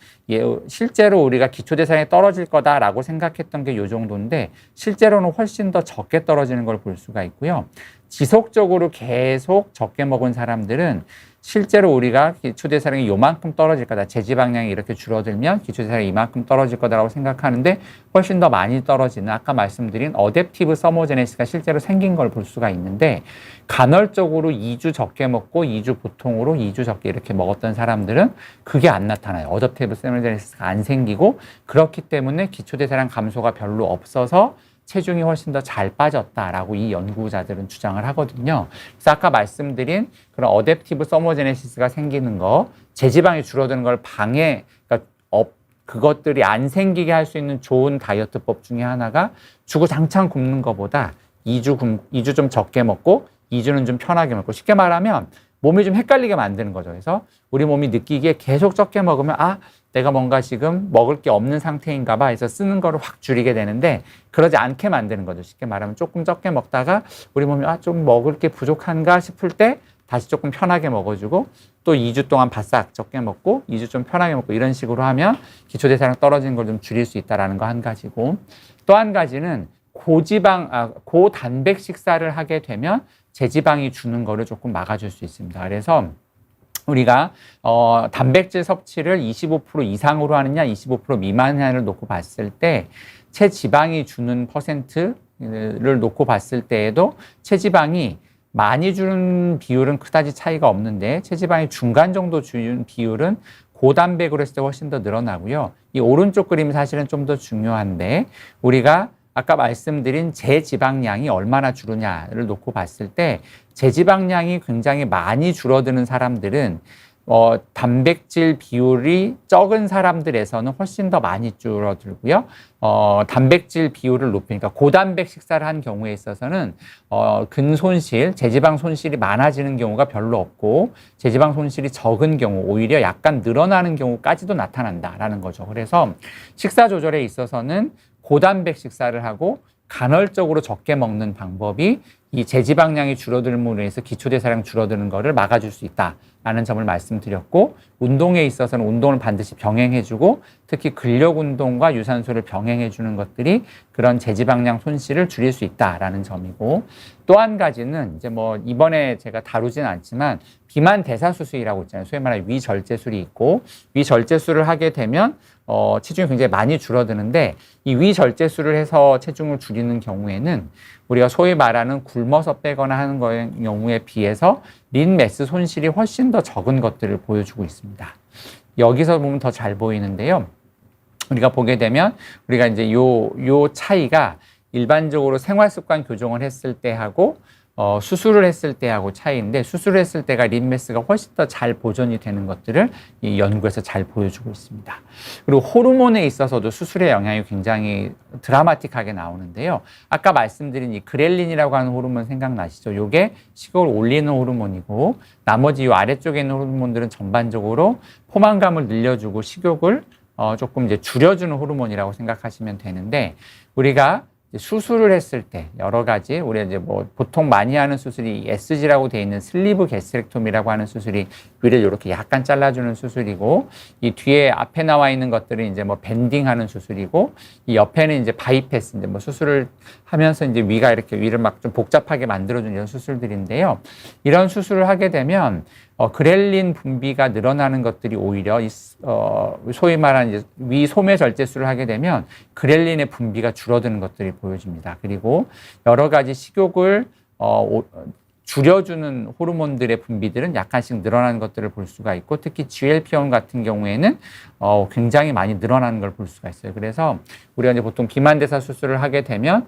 실제로 우리가 기초대사량이 떨어질 거다라고 생각했던 게 요 정도인데 실제로는 훨씬 더 적게 떨어지는 걸 볼 수가 있고요. 지속적으로 계속 적게 먹은 사람들은 실제로 우리가 기초대사량이 요만큼 떨어질 거다. 제지방량이 이렇게 줄어들면 기초대사량이 이만큼 떨어질 거다라고 생각하는데 훨씬 더 많이 떨어지는 아까 말씀드린 어댑티브 서머제네시스가 실제로 생긴 걸 볼 수가 있는데 간헐적으로 2주 적게 먹고 2주 보통으로 2주 적게 이렇게 먹었던 사람들은 그게 안 나타나요. 어댑티브 서머제네시스가 안 생기고 그렇기 때문에 기초대사량 감소가 별로 없어서 체중이 훨씬 더 잘 빠졌다라고 이 연구자들은 주장을 하거든요. 그래서 아까 말씀드린 그런 어댑티브 서머제네시스가 생기는 거, 제지방이 줄어드는 걸 그러니까 그것들이 안 생기게 할 수 있는 좋은 다이어트법 중에 하나가 주구장창 굶는 것보다 2주 좀 적게 먹고 2주는 좀 편하게 먹고 쉽게 말하면 몸이 좀 헷갈리게 만드는 거죠. 그래서 우리 몸이 느끼기에 계속 적게 먹으면 내가 뭔가 지금 먹을 게 없는 상태인가 봐 해서 쓰는 거를 확 줄이게 되는데 그러지 않게 만드는 거죠. 쉽게 말하면 조금 적게 먹다가 우리 몸이 좀 먹을 게 부족한가 싶을 때 다시 조금 편하게 먹어주고 또 2주 동안 바싹 적게 먹고 2주 좀 편하게 먹고 이런 식으로 하면 기초대사량 떨어지는 걸 좀 줄일 수 있다는 거 한 가지고 또 한 가지는 고단백 식사를 하게 되면 제지방이 주는 거를 조금 막아줄 수 있습니다. 그래서 우리가 단백질 섭취를 25% 이상으로 하느냐 25% 미만을 놓고 봤을 때 체지방이 주는 퍼센트를 놓고 봤을 때에도 체지방이 많이 주는 비율은 그다지 차이가 없는데 체지방이 중간 정도 주는 비율은 고단백으로 했을 때 훨씬 더 늘어나고요. 이 오른쪽 그림이 사실은 좀 더 중요한데 우리가 아까 말씀드린 제지방량이 얼마나 줄으냐를 놓고 봤을 때 제지방량이 굉장히 많이 줄어드는 사람들은 단백질 비율이 적은 사람들에서는 훨씬 더 많이 줄어들고요. 단백질 비율을 높이니까 고단백 식사를 한 경우에 있어서는 근손실, 제지방 손실이 많아지는 경우가 별로 없고 제지방 손실이 적은 경우 오히려 약간 늘어나는 경우까지도 나타난다라는 거죠. 그래서 식사 조절에 있어서는 고단백 식사를 하고 간헐적으로 적게 먹는 방법이 이 제지방량이 줄어들므로 인해서 기초대사량 줄어드는 것을 막아줄 수 있다라는 점을 말씀드렸고, 운동에 있어서는 운동을 반드시 병행해주고 특히 근력 운동과 유산소를 병행해주는 것들이 그런 제지방량 손실을 줄일 수 있다라는 점이고, 또 한 가지는 이제 뭐 이번에 제가 다루진 않지만 비만 대사 수술이라고 있잖아요. 소위 말하는 위절제술이 있고, 위절제술을 하게 되면 체중이 굉장히 많이 줄어드는데, 이 위절제술을 해서 체중을 줄이는 경우에는 우리가 소위 말하는 굶어서 빼거나 하는 경우에 비해서 린매스 손실이 훨씬 더 적은 것들을 보여주고 있습니다. 여기서 보면 더 잘 보이는데요. 우리가 보게 되면 우리가 이제 요 차이가 일반적으로 생활습관 교정을 했을 때 하고 수술을 했을 때하고 차이인데, 수술을 했을 때가 린매스가 훨씬 더 잘 보존이 되는 것들을 이 연구에서 잘 보여주고 있습니다. 그리고 호르몬에 있어서도 수술의 영향이 굉장히 드라마틱하게 나오는데요. 아까 말씀드린 이 그렐린이라고 하는 호르몬 생각나시죠? 요게 식욕을 올리는 호르몬이고, 나머지 요 아래쪽에 있는 호르몬들은 전반적으로 포만감을 늘려주고 식욕을 조금 이제 줄여주는 호르몬이라고 생각하시면 되는데, 우리가 수술을 했을 때 여러 가지 우리가 이제 뭐 보통 많이 하는 수술이 SG라고 되어 있는 슬리브 게스트렉토미라고 하는 수술이 위를 이렇게 약간 잘라주는 수술이고, 이 뒤에 앞에 나와 있는 것들은 이제 뭐 밴딩하는 수술이고, 이 옆에는 이제 바이패스, 이제 뭐 수술을 하면서 이제 위가 이렇게 위를 막 좀 복잡하게 만들어주는 이런 수술들인데요. 이런 수술을 하게 되면 그렐린 분비가 늘어나는 것들이 오히려 소위 말하는 이제 위 소매 절제술을 하게 되면 그렐린의 분비가 줄어드는 것들이 보여집니다. 그리고 여러 가지 식욕을 줄여주는 호르몬들의 분비들은 약간씩 늘어나는 것들을 볼 수가 있고, 특히 GLP-1 같은 경우에는 굉장히 많이 늘어나는 걸 볼 수가 있어요. 그래서 우리가 이제 보통 비만대사 수술을 하게 되면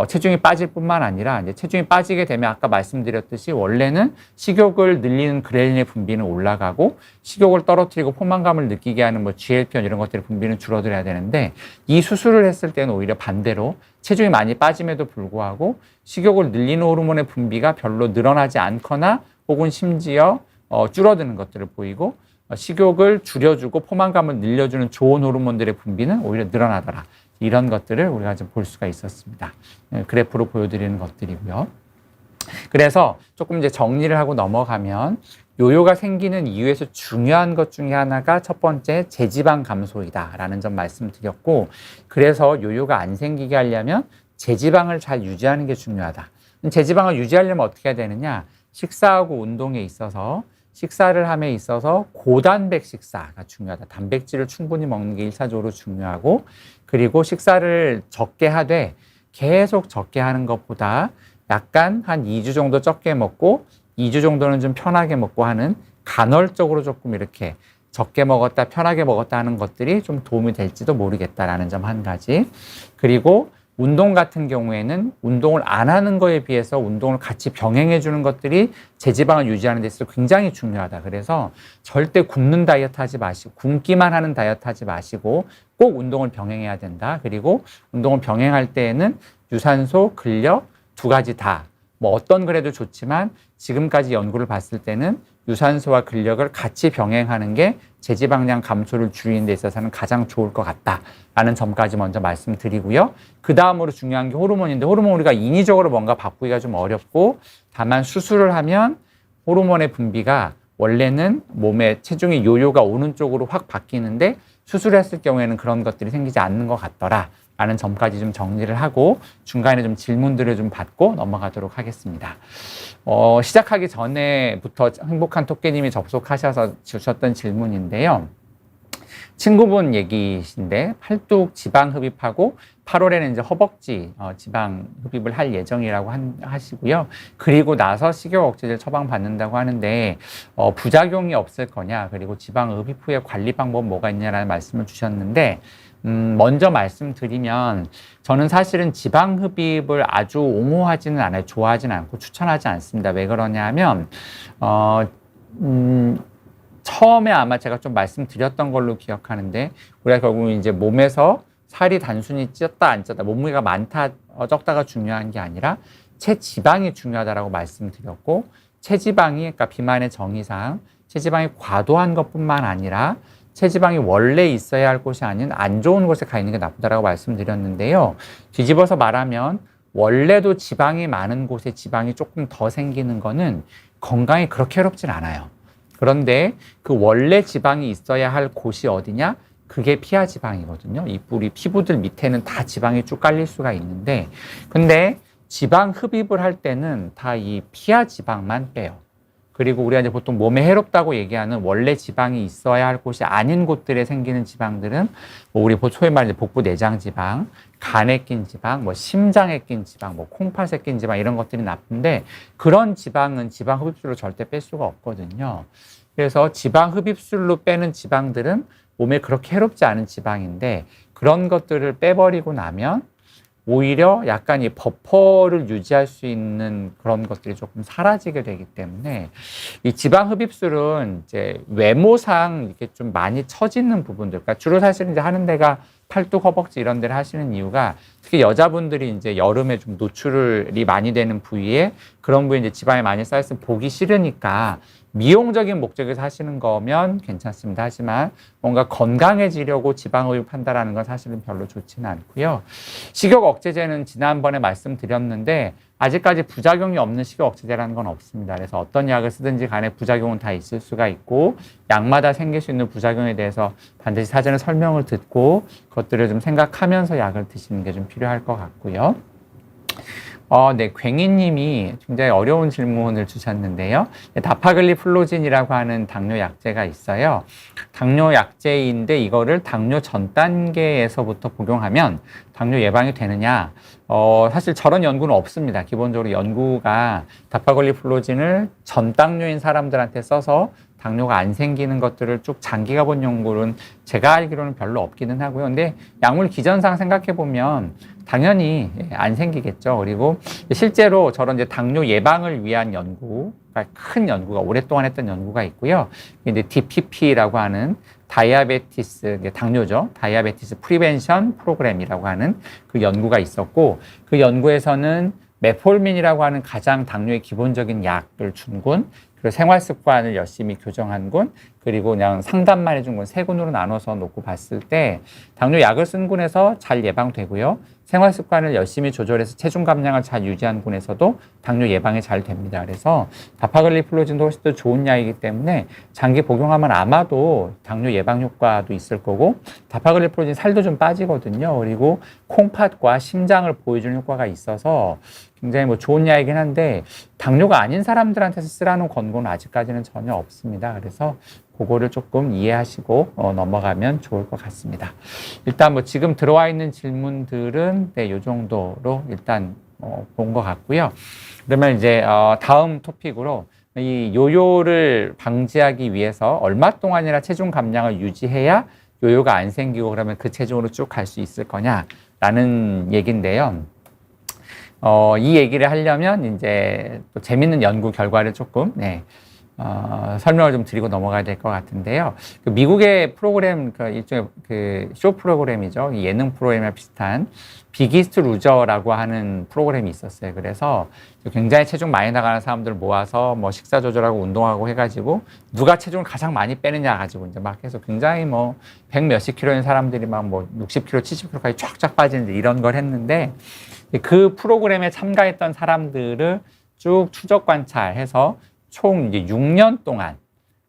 체중이 빠질 뿐만 아니라 이제 체중이 빠지게 되면 아까 말씀드렸듯이 원래는 식욕을 늘리는 그렐린의 분비는 올라가고 식욕을 떨어뜨리고 포만감을 느끼게 하는 뭐 GLP-1 이런 것들의 분비는 줄어들어야 되는데, 이 수술을 했을 때는 오히려 반대로 체중이 많이 빠짐에도 불구하고 식욕을 늘리는 호르몬의 분비가 별로 늘어나지 않거나 혹은 심지어 줄어드는 것들을 보이고, 식욕을 줄여주고 포만감을 늘려주는 좋은 호르몬들의 분비는 오히려 늘어나더라. 이런 것들을 우리가 좀 볼 수가 있었습니다. 그래프로 보여드리는 것들이고요. 그래서 조금 이제 정리를 하고 넘어가면, 요요가 생기는 이유에서 중요한 것 중에 하나가 첫 번째 제지방 감소이다라는 점 말씀드렸고, 그래서 요요가 안 생기게 하려면 제지방을 잘 유지하는 게 중요하다. 제지방을 유지하려면 어떻게 해야 되느냐? 식사하고 운동에 있어서 식사를 함에 있어서 고단백 식사가 중요하다. 단백질을 충분히 먹는 게 1차적으로 중요하고, 그리고 식사를 적게 하되 계속 적게 하는 것보다 약간 한 2주 정도 적게 먹고 2주 정도는 좀 편하게 먹고 하는, 간헐적으로 조금 이렇게 적게 먹었다 편하게 먹었다 하는 것들이 좀 도움이 될지도 모르겠다라는 점 한 가지. 그리고 운동 같은 경우에는 운동을 안 하는 거에 비해서 운동을 같이 병행해 주는 것들이 제지방을 유지하는 데 있어서 굉장히 중요하다. 그래서 절대 굶는 다이어트 하지 마시고, 굶기만 하는 다이어트 하지 마시고 꼭 운동을 병행해야 된다. 그리고 운동을 병행할 때에는 유산소, 근력 두 가지 다 뭐 어떤 그래도 좋지만 지금까지 연구를 봤을 때는 유산소와 근력을 같이 병행하는 게 제지방량 감소를 줄이는 데 있어서는 가장 좋을 것 같다라는 점까지 먼저 말씀드리고요. 그 다음으로 중요한 게 호르몬인데, 호르몬 우리가 인위적으로 뭔가 바꾸기가 좀 어렵고, 다만 수술을 하면 호르몬의 분비가 원래는 몸에 체중의 요요가 오는 쪽으로 확 바뀌는데, 수술했을 경우에는 그런 것들이 생기지 않는 것 같더라 라는 점까지 좀 정리를 하고 중간에 좀 질문들을 좀 받고 넘어가도록 하겠습니다. 시작하기 전에부터 행복한 토끼님이 접속하셔서 주셨던 질문인데요. 친구분 얘기신데, 팔뚝 지방 흡입하고 8월에는 이제 허벅지 지방 흡입을 할 예정이라고 하시고요. 그리고 나서 식욕 억제제를 처방받는다고 하는데 부작용이 없을 거냐, 그리고 지방 흡입 후에 관리 방법 뭐가 있냐라는 말씀을 주셨는데, 먼저 말씀드리면 저는 사실은 지방 흡입을 아주 옹호하지는 않아요. 좋아하지는 않고 추천하지 않습니다. 왜 그러냐 하면 처음에 아마 제가 좀 말씀드렸던 걸로 기억하는데 우리가 결국 이제 몸에서 살이 단순히 쪘다 안 쪘다 몸무게가 많다 적다가 중요한 게 아니라 체지방이 중요하다라고 말씀드렸고 체지방이 그러니까 비만의 정의상 체지방이 과도한 것뿐만 아니라 체지방이 원래 있어야 할 곳이 아닌 안 좋은 곳에 가 있는 게 나쁘다라고 말씀드렸는데요. 뒤집어서 말하면 원래도 지방이 많은 곳에 지방이 조금 더 생기는 거는 건강에 그렇게 해롭진 않아요. 그런데 그 원래 지방이 있어야 할 곳이 어디냐? 그게 피하 지방이거든요. 우리 피부들 밑에는 다 지방이 쭉 깔릴 수가 있는데 근데 지방 흡입을 할 때는 다 이 피하 지방만 빼요. 그리고 우리가 이제 보통 몸에 해롭다고 얘기하는 원래 지방이 있어야 할 곳이 아닌 곳들에 생기는 지방들은 뭐 우리 소위 말하는 복부 내장 지방, 간에 낀 지방, 뭐 심장에 낀 지방, 뭐 콩팥에 낀 지방 이런 것들이 나쁜데 그런 지방은 지방 흡입술로 절대 뺄 수가 없거든요. 그래서 지방 흡입술로 빼는 지방들은 몸에 그렇게 해롭지 않은 지방인데 그런 것들을 빼버리고 나면 오히려 약간 이 버퍼를 유지할 수 있는 그런 것들이 조금 사라지게 되기 때문에 이 지방 흡입술은 이제 외모상 이렇게 좀 많이 처지는 부분들, 그러니까 주로 사실은 이제 하는 데가 팔뚝, 허벅지 이런 데를 하시는 이유가 특히 여자분들이 이제 여름에 좀 노출이 많이 되는 부위에 그런 부위에 이제 지방이 많이 쌓여서 보기 싫으니까 미용적인 목적에서 하시는 거면 괜찮습니다. 하지만 뭔가 건강해지려고 지방 흡입한다라는 건 사실은 별로 좋지는 않고요. 식욕 억제제는 지난번에 말씀드렸는데 아직까지 부작용이 없는 식욕 억제제라는 건 없습니다. 그래서 어떤 약을 쓰든지 간에 부작용은 다 있을 수가 있고 약마다 생길 수 있는 부작용에 대해서 반드시 사전에 설명을 듣고 그것들을 좀 생각하면서 약을 드시는 게 좀 필요할 것 같고요. 네, 괭이님이 굉장히 어려운 질문을 주셨는데요. 다파글리플로진이라고 하는 당뇨 약제가 있어요. 당뇨 약제인데 이거를 당뇨 전 단계에서부터 복용하면 당뇨 예방이 되느냐? 사실 저런 연구는 없습니다. 기본적으로 연구가 다파글리플로진을 전 당뇨인 사람들한테 써서 당뇨가 안 생기는 것들을 쭉 장기가 본 연구는 제가 알기로는 별로 없기는 하고요. 근데 약물 기전상 생각해 보면 당연히 안 생기겠죠. 그리고 실제로 저런 이제 당뇨 예방을 위한 연구가 큰 연구가 오랫동안 했던 연구가 있고요. 이제 DPP라고 하는 다이아베티스 당뇨죠. 다이아베티스 프리벤션 프로그램이라고 하는 그 연구가 있었고 그 연구에서는 메폴민이라고 하는 가장 당뇨의 기본적인 약을 준 군, 그리고 생활 습관을 열심히 교정한 군, 그리고 그냥 상담만 해준 군 세 군으로 나눠서 놓고 봤을 때 당뇨 약을 쓴 군에서 잘 예방되고요. 생활 습관을 열심히 조절해서 체중 감량을 잘 유지한 군에서도 당뇨 예방이 잘 됩니다. 그래서 다파글리플로진도 훨씬 더 좋은 약이기 때문에 장기 복용하면 아마도 당뇨 예방 효과도 있을 거고 다파글리플로진 살도 좀 빠지거든요. 그리고 콩팥과 심장을 보여주는 효과가 있어서 굉장히 뭐 좋은 약이긴 한데 당뇨가 아닌 사람들한테서 쓰라는 권고는 아직까지는 전혀 없습니다. 그래서 그거를 조금 이해하시고 넘어가면 좋을 것 같습니다. 일단 뭐 지금 들어와 있는 질문들은 네, 요 정도로 일단 본 것 같고요. 그러면 이제 다음 토픽으로 이 요요를 방지하기 위해서 얼마 동안이나 체중 감량을 유지해야 요요가 안 생기고 그러면 그 체중으로 쭉 갈 수 있을 거냐라는 얘기인데요. 이 얘기를 하려면 이제 또 재밌는 연구 결과를 조금 설명을 좀 드리고 넘어가야 될 것 같은데요. 그 미국의 프로그램, 일종의 쇼 프로그램이죠. 이 예능 프로그램이랑 비슷한 비기스트 루저라고 하는 프로그램이 있었어요. 그래서 굉장히 체중 많이 나가는 사람들을 모아서 뭐 식사 조절하고 운동하고 해가지고 누가 체중을 가장 많이 빼느냐 가지고 이제 막 해서 굉장히 뭐 100 몇십 킬로인 사람들이 막 뭐 60킬로, 70킬로까지 쫙쫙 빠지는데 이런 걸 했는데 그 프로그램에 참가했던 사람들을 쭉 추적 관찰해서 총 이제 6년 동안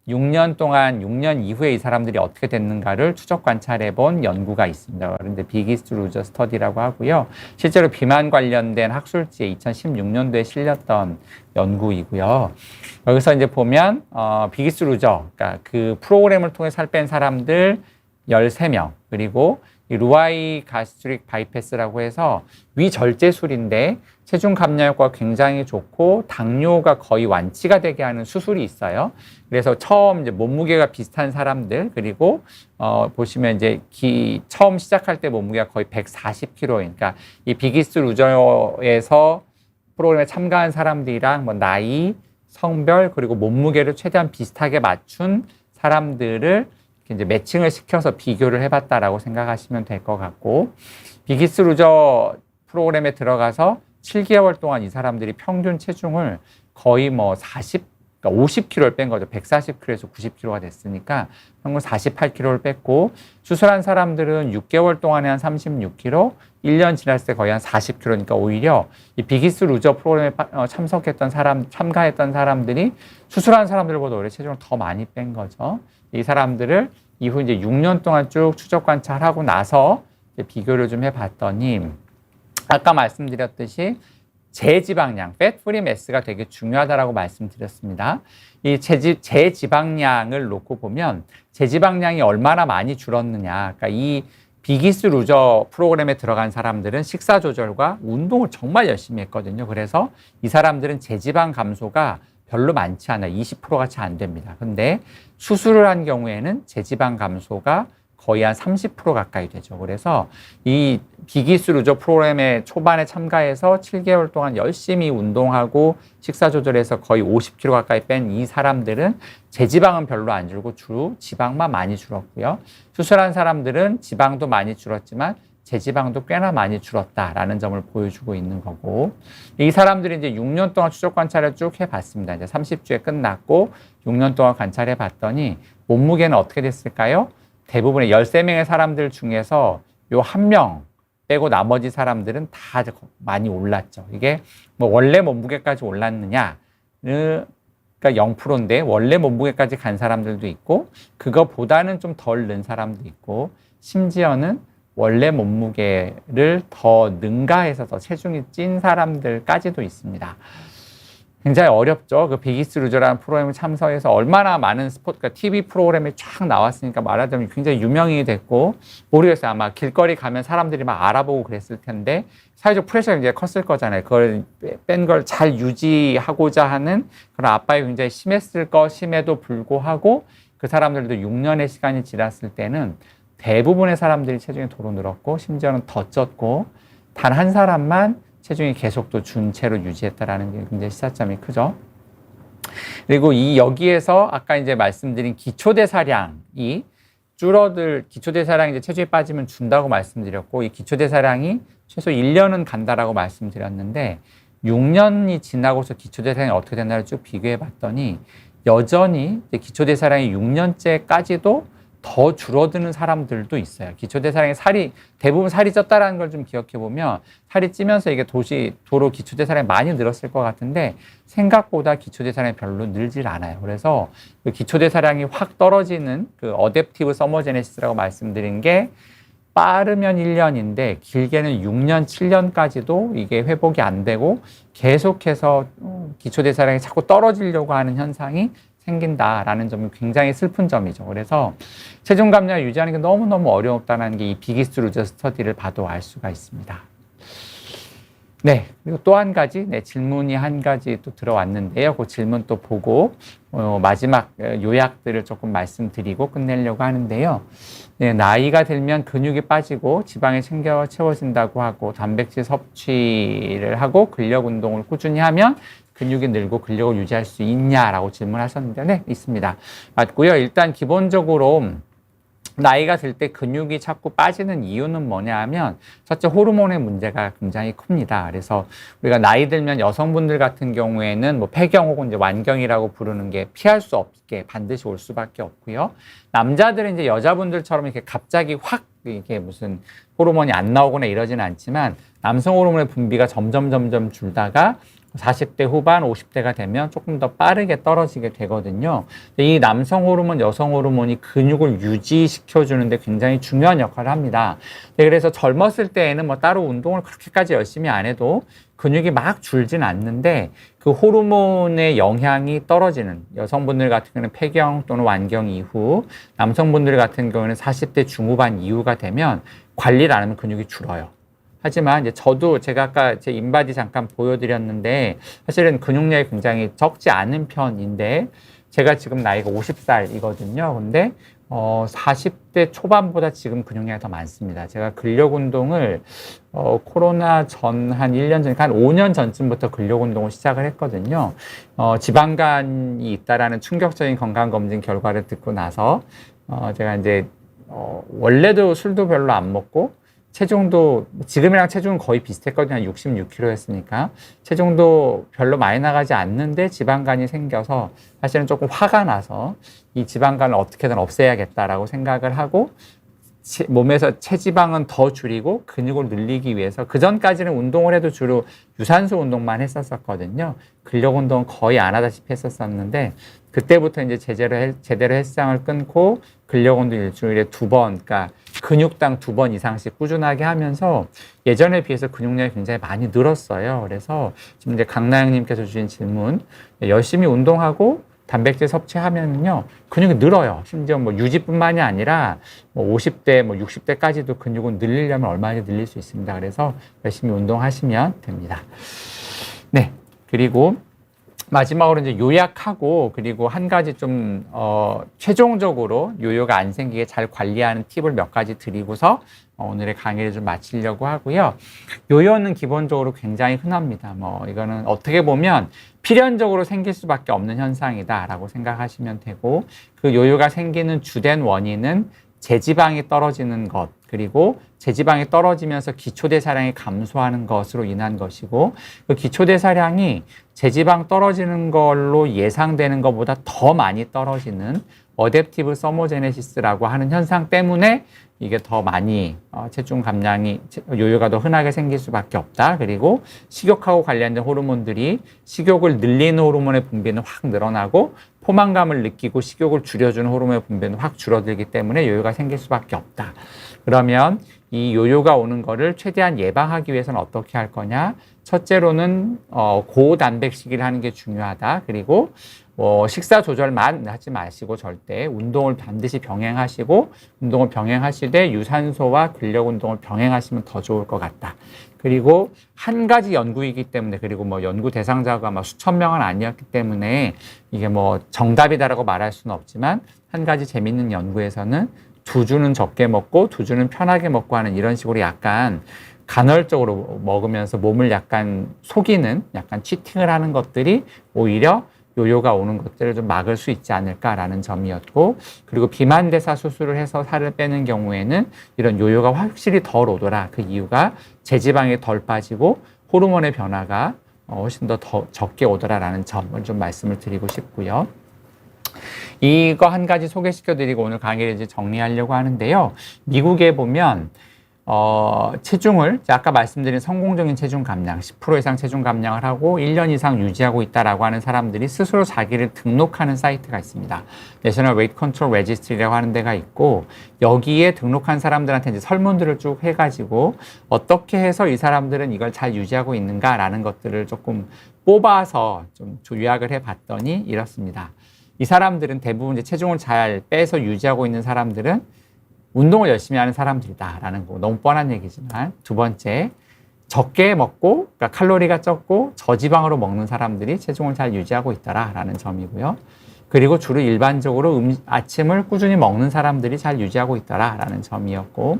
6년 이후에 이 사람들이 어떻게 됐는가를 추적 관찰해 본 연구가 있습니다. 그런데 비기스트 루저 스터디라고 하고요. 실제로 비만 관련된 학술지에 2016년도에 실렸던 연구이고요. 여기서 이제 보면 비기스트 루저, 그러니까 그 프로그램을 통해 살 뺀 사람들 13명, 그리고 이 루아이 가스트릭 바이패스라고 해서 위절제술인데 체중 감량 효과가 굉장히 좋고 당뇨가 거의 완치가 되게 하는 수술이 있어요. 그래서 처음 이제 몸무게가 비슷한 사람들, 그리고 보시면 이제 처음 시작할 때 몸무게가 거의 140kg, 그러니까 이 비기스트 루저에서 프로그램에 참가한 사람들이랑 뭐 나이, 성별, 그리고 몸무게를 최대한 비슷하게 맞춘 사람들을 이제 매칭을 시켜서 비교를 해봤다라고 생각하시면 될 것 같고, 비기스 루저 프로그램에 들어가서 7개월 동안 이 사람들이 평균 체중을 거의 뭐 그러니까 50kg를 뺀 거죠. 140kg에서 90kg가 됐으니까 평균 48kg를 뺐고, 수술한 사람들은 6개월 동안에 한 36kg, 1년 지났을 때 거의 한 40kg니까 오히려 이 비기스 루저 프로그램에 참가했던 사람들이 수술한 사람들보다 오히려 체중을 더 많이 뺀 거죠. 이 사람들을 이후 이제 6년 동안 쭉 추적 관찰하고 나서 비교를 좀 해봤더니, 아까 말씀드렸듯이 제지방량, fat free mass가 되게 중요하다라고 말씀드렸습니다. 이 제지방량을 놓고 보면 제지방량이 얼마나 많이 줄었느냐. 그러니까 이 비기스 루저 프로그램에 들어간 사람들은 식사 조절과 운동을 정말 열심히 했거든요. 그래서 이 사람들은 제지방 감소가 별로 많지 않아요. 20%가 채 안 됩니다. 근데 수술을 한 경우에는 제지방 감소가 거의 한 30% 가까이 되죠. 그래서 이 비기스 루저 프로그램에 초반에 참가해서 7개월 동안 열심히 운동하고 식사 조절해서 거의 50kg 가까이 뺀 이 사람들은 제지방은 별로 안 줄고 주로 지방만 많이 줄었고요. 수술한 사람들은 지방도 많이 줄었지만 제지방도 꽤나 많이 줄었다라는 점을 보여주고 있는 거고, 이 사람들이 이제 6년 동안 추적 관찰을 쭉 해봤습니다. 이제 30주에 끝났고 6년 동안 관찰해 봤더니 몸무게는 어떻게 됐을까요? 대부분의 13명의 사람들 중에서 요 한 명 빼고 나머지 사람들은 다 많이 올랐죠. 이게 뭐 원래 몸무게까지 올랐느냐? 그러니까 0%인데 원래 몸무게까지 간 사람들도 있고, 그거보다는 좀 덜 는 사람도 있고, 심지어는 원래 몸무게를 더 능가해서 더 체중이 찐 사람들까지도 있습니다. 굉장히 어렵죠. 그 비기스 루저라는 프로그램을 참석해서 얼마나 많은 그러니까 TV 프로그램이 쫙 나왔으니까 말하자면 굉장히 유명이 됐고, 모르겠어요. 아마 길거리 가면 사람들이 막 알아보고 그랬을 텐데 사회적 프레셔가 굉장히 컸을 거잖아요. 그걸 뺀 걸 잘 유지하고자 하는 그런 압박이 굉장히 심해도 불구하고 그 사람들도 6년의 시간이 지났을 때는 대부분의 사람들이 체중이 도로 늘었고, 심지어는 더 쪘고, 단 한 사람만 체중이 계속 또 준 채로 유지했다라는 게 굉장히 시사점이 크죠. 그리고 여기에서 아까 이제 말씀드린 기초대사량이 기초대사량이 이제 체중이 빠지면 준다고 말씀드렸고, 이 기초대사량이 최소 1년은 간다라고 말씀드렸는데, 6년이 지나고서 기초대사량이 어떻게 됐나를 쭉 비교해 봤더니, 여전히 기초대사량이 6년째까지도 더 줄어드는 사람들도 있어요. 기초대사량이 대부분 살이 쪘다라는 걸 좀 기억해 보면, 살이 찌면서 이게 도로 기초대사량이 많이 늘었을 것 같은데 생각보다 기초대사량이 별로 늘질 않아요. 그래서 그 기초대사량이 확 떨어지는 그 어댑티브 서머제네시스라고 말씀드린 게 빠르면 1년인데 길게는 6년, 7년까지도 이게 회복이 안 되고 계속해서 기초대사량이 자꾸 떨어지려고 하는 현상이 생긴다라는 점이 굉장히 슬픈 점이죠. 그래서 체중 감량을 유지하는 게 너무너무 어렵다는 게 이 비기스 루저 스터디를 봐도 알 수가 있습니다. 네, 그리고 또 한 가지, 질문이 한 가지 또 들어왔는데요. 그 질문 또 보고 마지막 요약들을 조금 말씀드리고 끝내려고 하는데요. 네, 나이가 들면 근육이 빠지고 지방이 채워진다고 하고, 단백질 섭취를 하고 근력 운동을 꾸준히 하면 근육이 늘고 근력을 유지할 수 있냐라고 질문하셨는데, 네, 있습니다. 맞고요. 일단 기본적으로 나이가 들 때 근육이 자꾸 빠지는 이유는 뭐냐 하면, 첫째 호르몬의 문제가 굉장히 큽니다. 그래서 우리가 나이 들면 여성분들 같은 경우에는 뭐 폐경 혹은 이제 완경이라고 부르는 게 피할 수 없게 반드시 올 수밖에 없고요. 남자들은 이제 여자분들처럼 이렇게 갑자기 확 이게 무슨 호르몬이 안 나오거나 이러지는 않지만, 남성 호르몬의 분비가 점점 줄다가 40대 후반, 50대가 되면 조금 더 빠르게 떨어지게 되거든요. 이 남성 호르몬, 여성 호르몬이 근육을 유지시켜주는데 굉장히 중요한 역할을 합니다. 그래서 젊었을 때에는 뭐 따로 운동을 그렇게까지 열심히 안 해도 근육이 막 줄진 않는데, 그 호르몬의 영향이 떨어지는 여성분들 같은 경우는 폐경 또는 완경 이후, 남성분들 같은 경우는 40대 중후반 이후가 되면 관리를 안 하면 근육이 줄어요. 하지만 이제 제가 아까 제 인바디 잠깐 보여드렸는데 사실은 근육량이 굉장히 적지 않은 편인데, 제가 지금 나이가 50살이거든요. 근데 40대 초반보다 지금 근육량이 더 많습니다. 제가 근력 운동을 코로나 전 한 1년 전, 한 5년 전쯤부터 근력 운동을 시작을 했거든요. 지방간이 있다라는 충격적인 건강검진 결과를 듣고 나서 제가 이제 원래도 술도 별로 안 먹고 체중도 지금이랑 체중은 거의 비슷했거든요. 한 66kg였으니까 체중도 별로 많이 나가지 않는데 지방간이 생겨서 사실은 조금 화가 나서 이 지방간을 어떻게든 없애야겠다라고 생각을 하고 몸에서 체지방은 더 줄이고 근육을 늘리기 위해서 그 전까지는 운동을 해도 주로 유산소 운동만 했었거든요. 근력 운동은 거의 안 하다시피 했었는데 그때부터 이제 제대로 헬스장을 끊고 근력 운동 일주일에 2번, 그러니까 근육당 2번 이상씩 꾸준하게 하면서 예전에 비해서 근육량이 굉장히 많이 늘었어요. 그래서 지금 이제 강나영님께서 주신 질문, 열심히 운동하고 단백질 섭취하면요 근육이 늘어요. 심지어 뭐 유지뿐만이 아니라 뭐 50대, 뭐 60대까지도 근육은 늘리려면 얼마든지 늘릴 수 있습니다. 그래서 열심히 운동하시면 됩니다. 네, 그리고 마지막으로 이제 요약하고 그리고 한 가지 좀 최종적으로 요요가 안 생기게 잘 관리하는 팁을 몇 가지 드리고서 오늘의 강의를 좀 마치려고 하고요. 요요는 기본적으로 굉장히 흔합니다. 뭐 이거는 어떻게 보면 필연적으로 생길 수밖에 없는 현상이다라고 생각하시면 되고 그 요요가 생기는 주된 원인은 제지방이 떨어지는 것 그리고 제지방이 떨어지면서 기초대사량이 감소하는 것으로 인한 것이고 그 기초대사량이 제지방 떨어지는 걸로 예상되는 것보다 더 많이 떨어지는 어댑티브 서모제네시스라고 하는 현상 때문에 이게 더 많이 체중 감량이 요요가 더 흔하게 생길 수밖에 없다. 그리고 식욕하고 관련된 호르몬들이 식욕을 늘리는 호르몬의 분비는 확 늘어나고 포만감을 느끼고 식욕을 줄여주는 호르몬의 분비는 확 줄어들기 때문에 요요가 생길 수밖에 없다. 그러면 이 요요가 오는 거를 최대한 예방하기 위해서는 어떻게 할 거냐? 첫째로는 고단백식을 하는 게 중요하다. 그리고 식사 조절만 하지 마시고 절대 운동을 반드시 병행하시고 운동을 병행하시되 유산소와 근력 운동을 병행하시면 더 좋을 것 같다. 그리고 한 가지 연구이기 때문에 그리고 뭐 연구 대상자가 막 수천 명은 아니었기 때문에 이게 뭐 정답이다라고 말할 수는 없지만 한 가지 재밌는 연구에서는 2주는 적게 먹고 2주는 편하게 먹고 하는 이런 식으로 약간 간헐적으로 먹으면서 몸을 약간 속이는 약간 치팅을 하는 것들이 오히려 요요가 오는 것들을 좀 막을 수 있지 않을까라는 점이었고 그리고 비만대사 수술을 해서 살을 빼는 경우에는 이런 요요가 확실히 덜 오더라. 그 이유가 제지방이 덜 빠지고 호르몬의 변화가 훨씬 더 적게 오더라라는 점을 좀 말씀을 드리고 싶고요. 이거 한 가지 소개시켜드리고 오늘 강의를 이제 정리하려고 하는데요. 미국에 보면 체중을 아까 말씀드린 성공적인 체중 감량 10% 이상 체중 감량을 하고 1년 이상 유지하고 있다라고 하는 사람들이 스스로 자기를 등록하는 사이트가 있습니다. National Weight Control Registry라고 하는 데가 있고 여기에 등록한 사람들한테 이제 설문들을 쭉 해가지고 어떻게 해서 이 사람들은 이걸 잘 유지하고 있는가라는 것들을 조금 뽑아서 좀 요약을 해봤더니 이렇습니다. 이 사람들은 대부분 이제 체중을 잘 빼서 유지하고 있는 사람들은 운동을 열심히 하는 사람들이다라는 거 너무 뻔한 얘기지만 두 번째 적게 먹고 그러니까 칼로리가 적고 저지방으로 먹는 사람들이 체중을 잘 유지하고 있다라는 점이고요. 그리고 주로 일반적으로 아침을 꾸준히 먹는 사람들이 잘 유지하고 있다라는 점이었고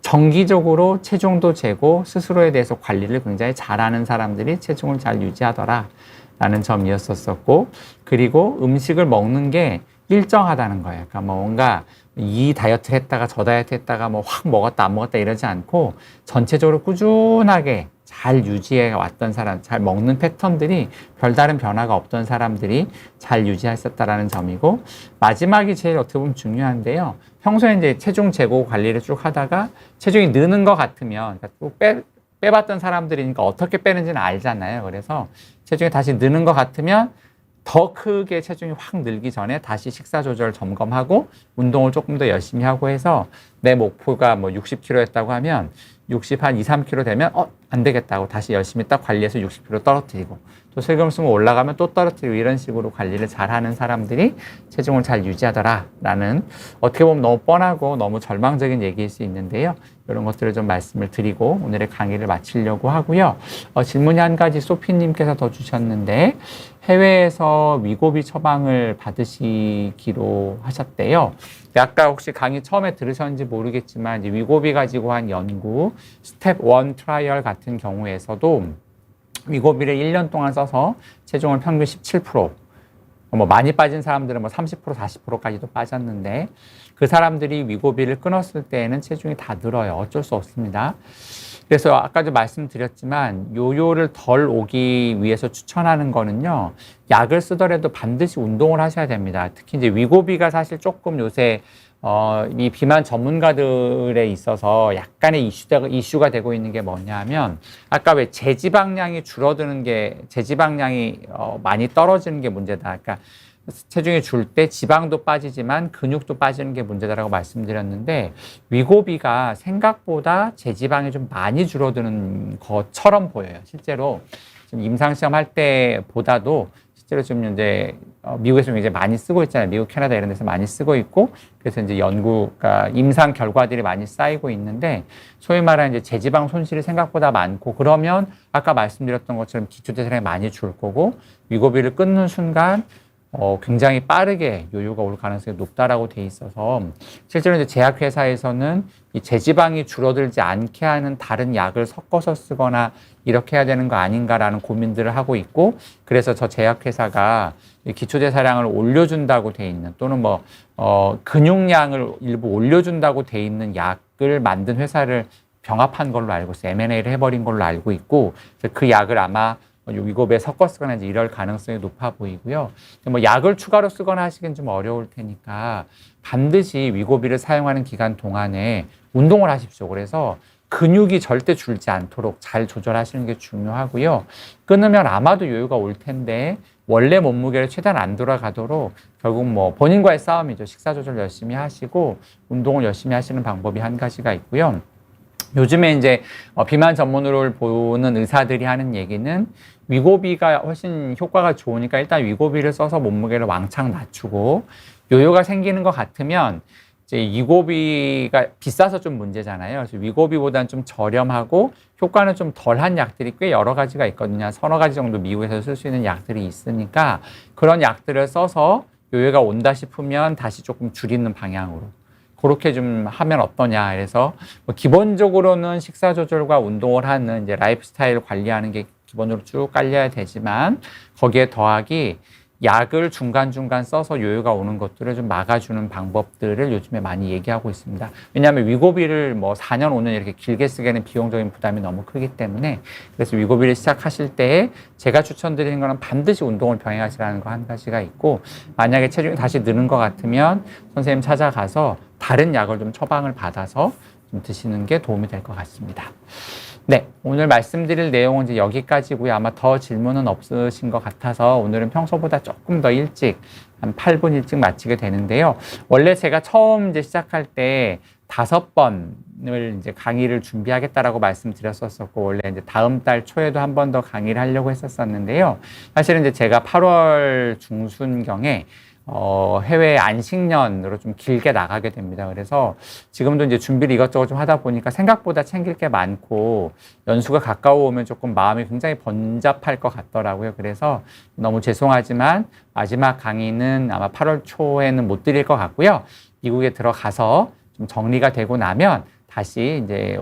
정기적으로 체중도 재고 스스로에 대해서 관리를 굉장히 잘하는 사람들이 체중을 잘 유지하더라라는 점이었었고 그리고 음식을 먹는 게 일정하다는 거예요. 그러니까 뭔가 이 다이어트 했다가 저 다이어트 했다가 뭐 확 먹었다 안 먹었다 이러지 않고 전체적으로 꾸준하게 잘 유지해 왔던 사람, 잘 먹는 패턴들이 별다른 변화가 없던 사람들이 잘 유지했었다라는 점이고 마지막이 제일 어떻게 보면 중요한데요. 평소에 이제 체중 재고 관리를 쭉 하다가 체중이 느는 것 같으면 그러니까 또 빼봤던 사람들이니까 어떻게 빼는지는 알잖아요. 그래서 체중이 다시 느는 것 같으면 더 크게 체중이 확 늘기 전에 다시 식사 조절 점검하고 운동을 조금 더 열심히 하고 해서 내 목표가 뭐 60kg였다고 하면 60 한 2, 3kg 되면 안 되겠다고 다시 열심히 딱 관리해서 60kg 떨어뜨리고 또 슬금슬금 올라가면 또 떨어뜨리고 이런 식으로 관리를 잘하는 사람들이 체중을 잘 유지하더라라는 어떻게 보면 너무 뻔하고 너무 절망적인 얘기일 수 있는데요. 이런 것들을 좀 말씀을 드리고 오늘의 강의를 마치려고 하고요. 질문이 한 가지 소피님께서 더 주셨는데 해외에서 위고비 처방을 받으시기로 하셨대요. 아까 혹시 강의 처음에 들으셨는지 모르겠지만 이제 위고비 가지고 한 연구, 스텝 1 트라이얼 같은 경우에서도 위고비를 1년 동안 써서 체중을 평균 17%, 뭐 많이 빠진 사람들은 뭐 30%, 40%까지도 빠졌는데 그 사람들이 위고비를 끊었을 때에는 체중이 다 늘어요. 어쩔 수 없습니다. 그래서 아까도 말씀드렸지만 요요를 덜 오기 위해서 추천하는 거는요. 약을 쓰더라도 반드시 운동을 하셔야 됩니다. 특히 이제 위고비가 사실 조금 요새 이 비만 전문가들에 있어서 약간의 이슈가 되고 있는 게 뭐냐면 아까 왜 제지방량이 줄어드는 게 제지방량이 많이 떨어지는 게 문제다. 그러니까 체중이 줄 때 지방도 빠지지만 근육도 빠지는 게 문제다라고 말씀드렸는데 위고비가 생각보다 제지방이 좀 많이 줄어드는 것처럼 보여요. 실제로 지금 임상시험 할 때보다도 실제로 지금 이제 미국에서 이제 많이 쓰고 있잖아요. 미국, 캐나다 이런 데서 많이 쓰고 있고 그래서 이제 연구가 임상 결과들이 많이 쌓이고 있는데 소위 말하는 이제 제지방 손실이 생각보다 많고 그러면 아까 말씀드렸던 것처럼 기초대사량이 많이 줄 거고 위고비를 끊는 순간 굉장히 빠르게 요요가 올 가능성이 높다라고 돼 있어서 실제로 이제 제약회사에서는 이 제지방이 줄어들지 않게 하는 다른 약을 섞어서 쓰거나 이렇게 해야 되는 거 아닌가라는 고민들을 하고 있고 그래서 저 제약회사가 기초대사량을 올려준다고 돼 있는 또는 뭐 근육량을 일부 올려준다고 돼 있는 약을 만든 회사를 병합한 걸로 알고 있어요. M&A를 해버린 걸로 알고 있고 그 약을 아마 위고비에 섞어 쓰거나 이제 이럴 가능성이 높아 보이고요. 뭐 약을 추가로 쓰거나 하시긴 좀 어려울 테니까 반드시 위고비를 사용하는 기간 동안에 운동을 하십시오. 그래서 근육이 절대 줄지 않도록 잘 조절하시는 게 중요하고요. 끊으면 아마도 요요가 올 텐데 원래 몸무게를 최대한 안 돌아가도록 결국 뭐 본인과의 싸움이죠. 식사 조절 열심히 하시고 운동을 열심히 하시는 방법이 한 가지가 있고요. 요즘에 이제 비만 전문의를 보는 의사들이 하는 얘기는 위고비가 훨씬 효과가 좋으니까 일단 위고비를 써서 몸무게를 왕창 낮추고 요요가 생기는 것 같으면 이제 위고비가 비싸서 좀 문제잖아요. 그래서 위고비보다는 좀 저렴하고 효과는 좀 덜한 약들이 꽤 여러 가지가 있거든요. 서너 가지 정도 미국에서 쓸 수 있는 약들이 있으니까 그런 약들을 써서 요요가 온다 싶으면 다시 조금 줄이는 방향으로 그렇게 좀 하면 어떠냐. 그래서 뭐 기본적으로는 식사 조절과 운동을 하는 이제 라이프 스타일 관리하는 게 기본으로 쭉 깔려야 되지만 거기에 더하기 약을 중간중간 써서 요요가 오는 것들을 좀 막아주는 방법들을 요즘에 많이 얘기하고 있습니다. 왜냐하면 위고비를 뭐 4년, 5년 이렇게 길게 쓰기에는 비용적인 부담이 너무 크기 때문에 그래서 위고비를 시작하실 때 제가 추천드리는 거는 반드시 운동을 병행하시라는 거 한 가지가 있고 만약에 체중이 다시 느는 것 같으면 선생님 찾아가서 다른 약을 좀 처방을 받아서 좀 드시는 게 도움이 될 것 같습니다. 네, 오늘 말씀드릴 내용은 이제 여기까지고요. 아마 더 질문은 없으신 것 같아서 오늘은 평소보다 조금 더 일찍 한 8분 일찍 마치게 되는데요. 원래 제가 처음 이제 시작할 때 5번을 이제 강의를 준비하겠다라고 말씀드렸었고 원래 이제 다음 달 초에도 한 번 더 강의를 하려고 했었었는데요. 사실은 이제 제가 8월 중순경에 해외 안식년으로 좀 길게 나가게 됩니다. 그래서 지금도 이제 준비를 이것저것 좀 하다 보니까 생각보다 챙길 게 많고 연수가 가까워 오면 조금 마음이 굉장히 번잡할 것 같더라고요. 그래서 너무 죄송하지만 마지막 강의는 아마 8월 초에는 못 드릴 것 같고요. 미국에 들어가서 좀 정리가 되고 나면 다시 이제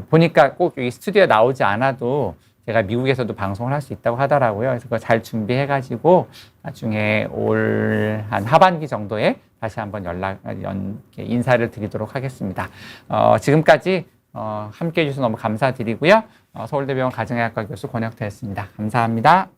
보니까 꼭 여기 스튜디오에 나오지 않아도 제가 미국에서도 방송을 할 수 있다고 하더라고요. 그래서 그거 잘 준비해가지고 나중에 올 한 하반기 정도에 다시 한번 인사를 드리도록 하겠습니다. 지금까지 함께 해주셔서 너무 감사드리고요. 서울대병원 가정의학과 교수 권혁태였습니다. 감사합니다.